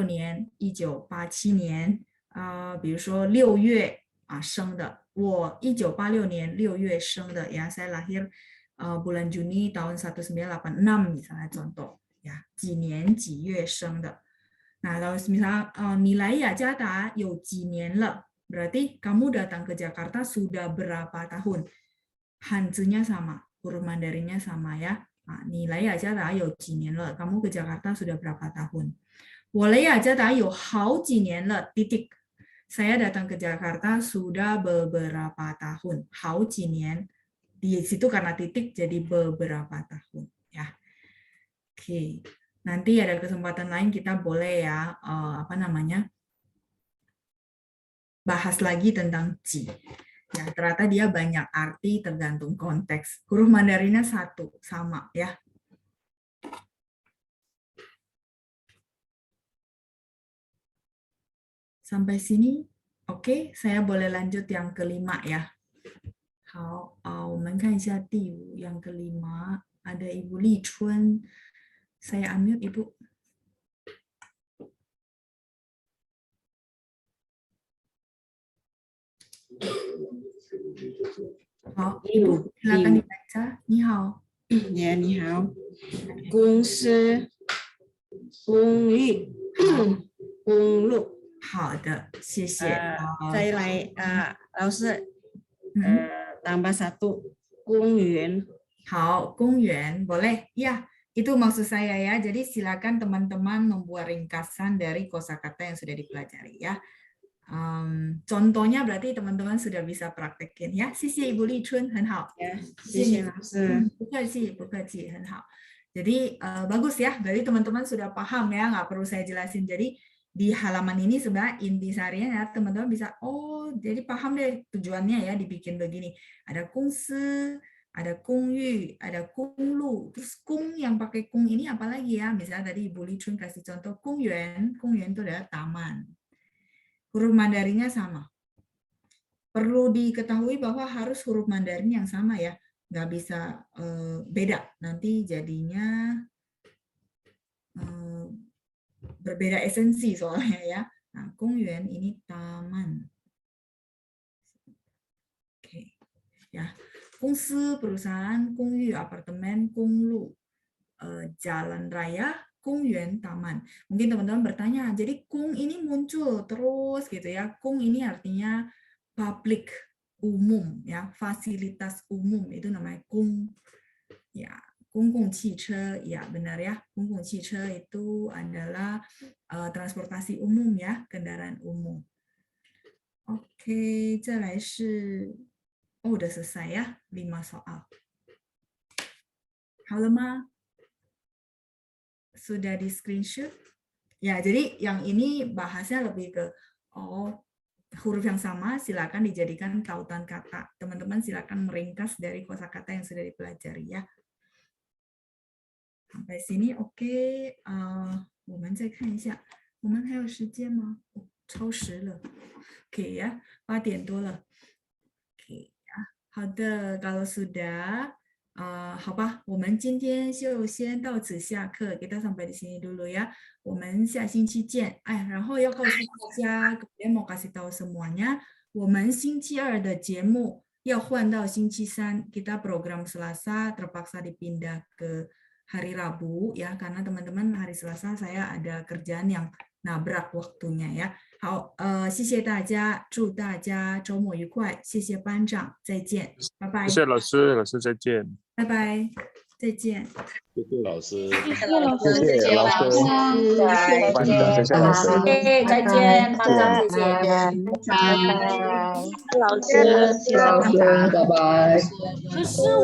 Speaker 1: 年、1987年，比如说6月生的，我1986年6月生的ya, saya lahir bulan Juni tahun 1986 misalnya contoh ya, 几年几月生的。Nah, kalau misalnya nilai ya Jakarta 有几年了, berarti kamu datang ke Jakarta sudah berapa tahun. Hanzi-nya sama, huruf Mandarinnya sama ya. Nilai ya Jakarta 有几年了, kamu ke Jakarta sudah berapa tahun. 我来雅加达有好几年了, titik. Saya datang ke Jakarta sudah beberapa tahun. 好几年. Di situ karena titik jadi beberapa tahun. Ya. Oke. Nanti ada kesempatan lain kita boleh ya, bahas lagi tentang ji. Ya, ternyata dia banyak arti tergantung konteks. Huruf Mandarinnya satu, sama ya. Sampai sini, oke, saya boleh lanjut yang kelima ya. 好，我们看一下第5，yang kelima ada Ibu Li Chun. Saya unmute Ibu. Ibu, silakan dibaca. 你好。
Speaker 10: 呀，你好。公司、公寓、公路。
Speaker 1: 好的，谢谢。
Speaker 10: 再来老师tambah satu 公园。
Speaker 1: 好，公园 boleh ya. Itu maksud saya ya. Jadi silakan teman-teman membuat ringkasan dari kosakata yang sudah dipelajari ya. Contohnya berarti teman-teman sudah bisa praktekin ya. 谢谢 Ibu Li Chun, 很好。
Speaker 10: 谢谢老师。
Speaker 1: 不客气，不客气，很好。Jadi bagus ya. Berarti teman-teman sudah paham ya. Nggak perlu saya jelasin. Jadi di halaman ini sebenarnya intisarinya ya, teman-teman bisa, oh jadi paham deh tujuannya ya dibikin begini. Ada kungsi, ada kungyu, ada kunglu. Terus kung yang pakai kung ini apa lagi ya? Misalnya tadi Ibu Li Chun kasih contoh kungyuan. Kungyuan itu adalah taman. Huruf Mandarinnya sama. Perlu diketahui bahwa harus huruf Mandarin yang sama ya. Nggak bisa beda. Nanti jadinya berbeda esensi soalnya ya. Nah, kungyuan ini taman. Oke. Ya. Kungsi, perusahaan, kungyu, apartemen, kunglu, jalan raya, kungyuan, taman. Mungkin teman-teman bertanya, jadi kung ini muncul terus gitu ya. Kung ini artinya public, umum ya, fasilitas umum itu namanya kung. Ya, kungkung cice, ya benar ya. Kungkung cice itu adalah transportasi umum ya, kendaraan umum. Oke, 再来是 Oh, udah selesai ya, 5 soal. 好了吗? Sudah di screenshot? Ya, jadi yang ini bahasnya lebih ke, huruf yang sama silakan dijadikan tautan kata. Teman-teman silakan meringkas dari kosakata yang sudah dipelajari ya. Sampai sini oke. 我们再看一下，我们还有时间吗？超时了。Oke ya, 8点多了。好的，kalau sudah, 好吧，我们今天就先到此下课，kita sampai di sini dulu ya. 我们下星期见。然后要告诉大家，kemudian mau kasih tahu semuanya, 我们星期2的节目要换到星期3, kita program Selasa terpaksa dipindah ke hari Rabu ya, karena teman-teman hari Selasa saya ada kerjaan yang nabrak waktunya ya. 好，谢谢大家，祝大家周末愉快，谢谢班长，再见，拜拜。
Speaker 11: 谢谢老师，老师再见。
Speaker 1: 拜拜，再见。
Speaker 11: 谢谢老师，
Speaker 7: 谢谢老师，
Speaker 11: 谢谢老师，班长，谢谢老师，
Speaker 7: 再见，班长，谢谢，
Speaker 5: 老师，谢谢老师，拜拜。
Speaker 7: 14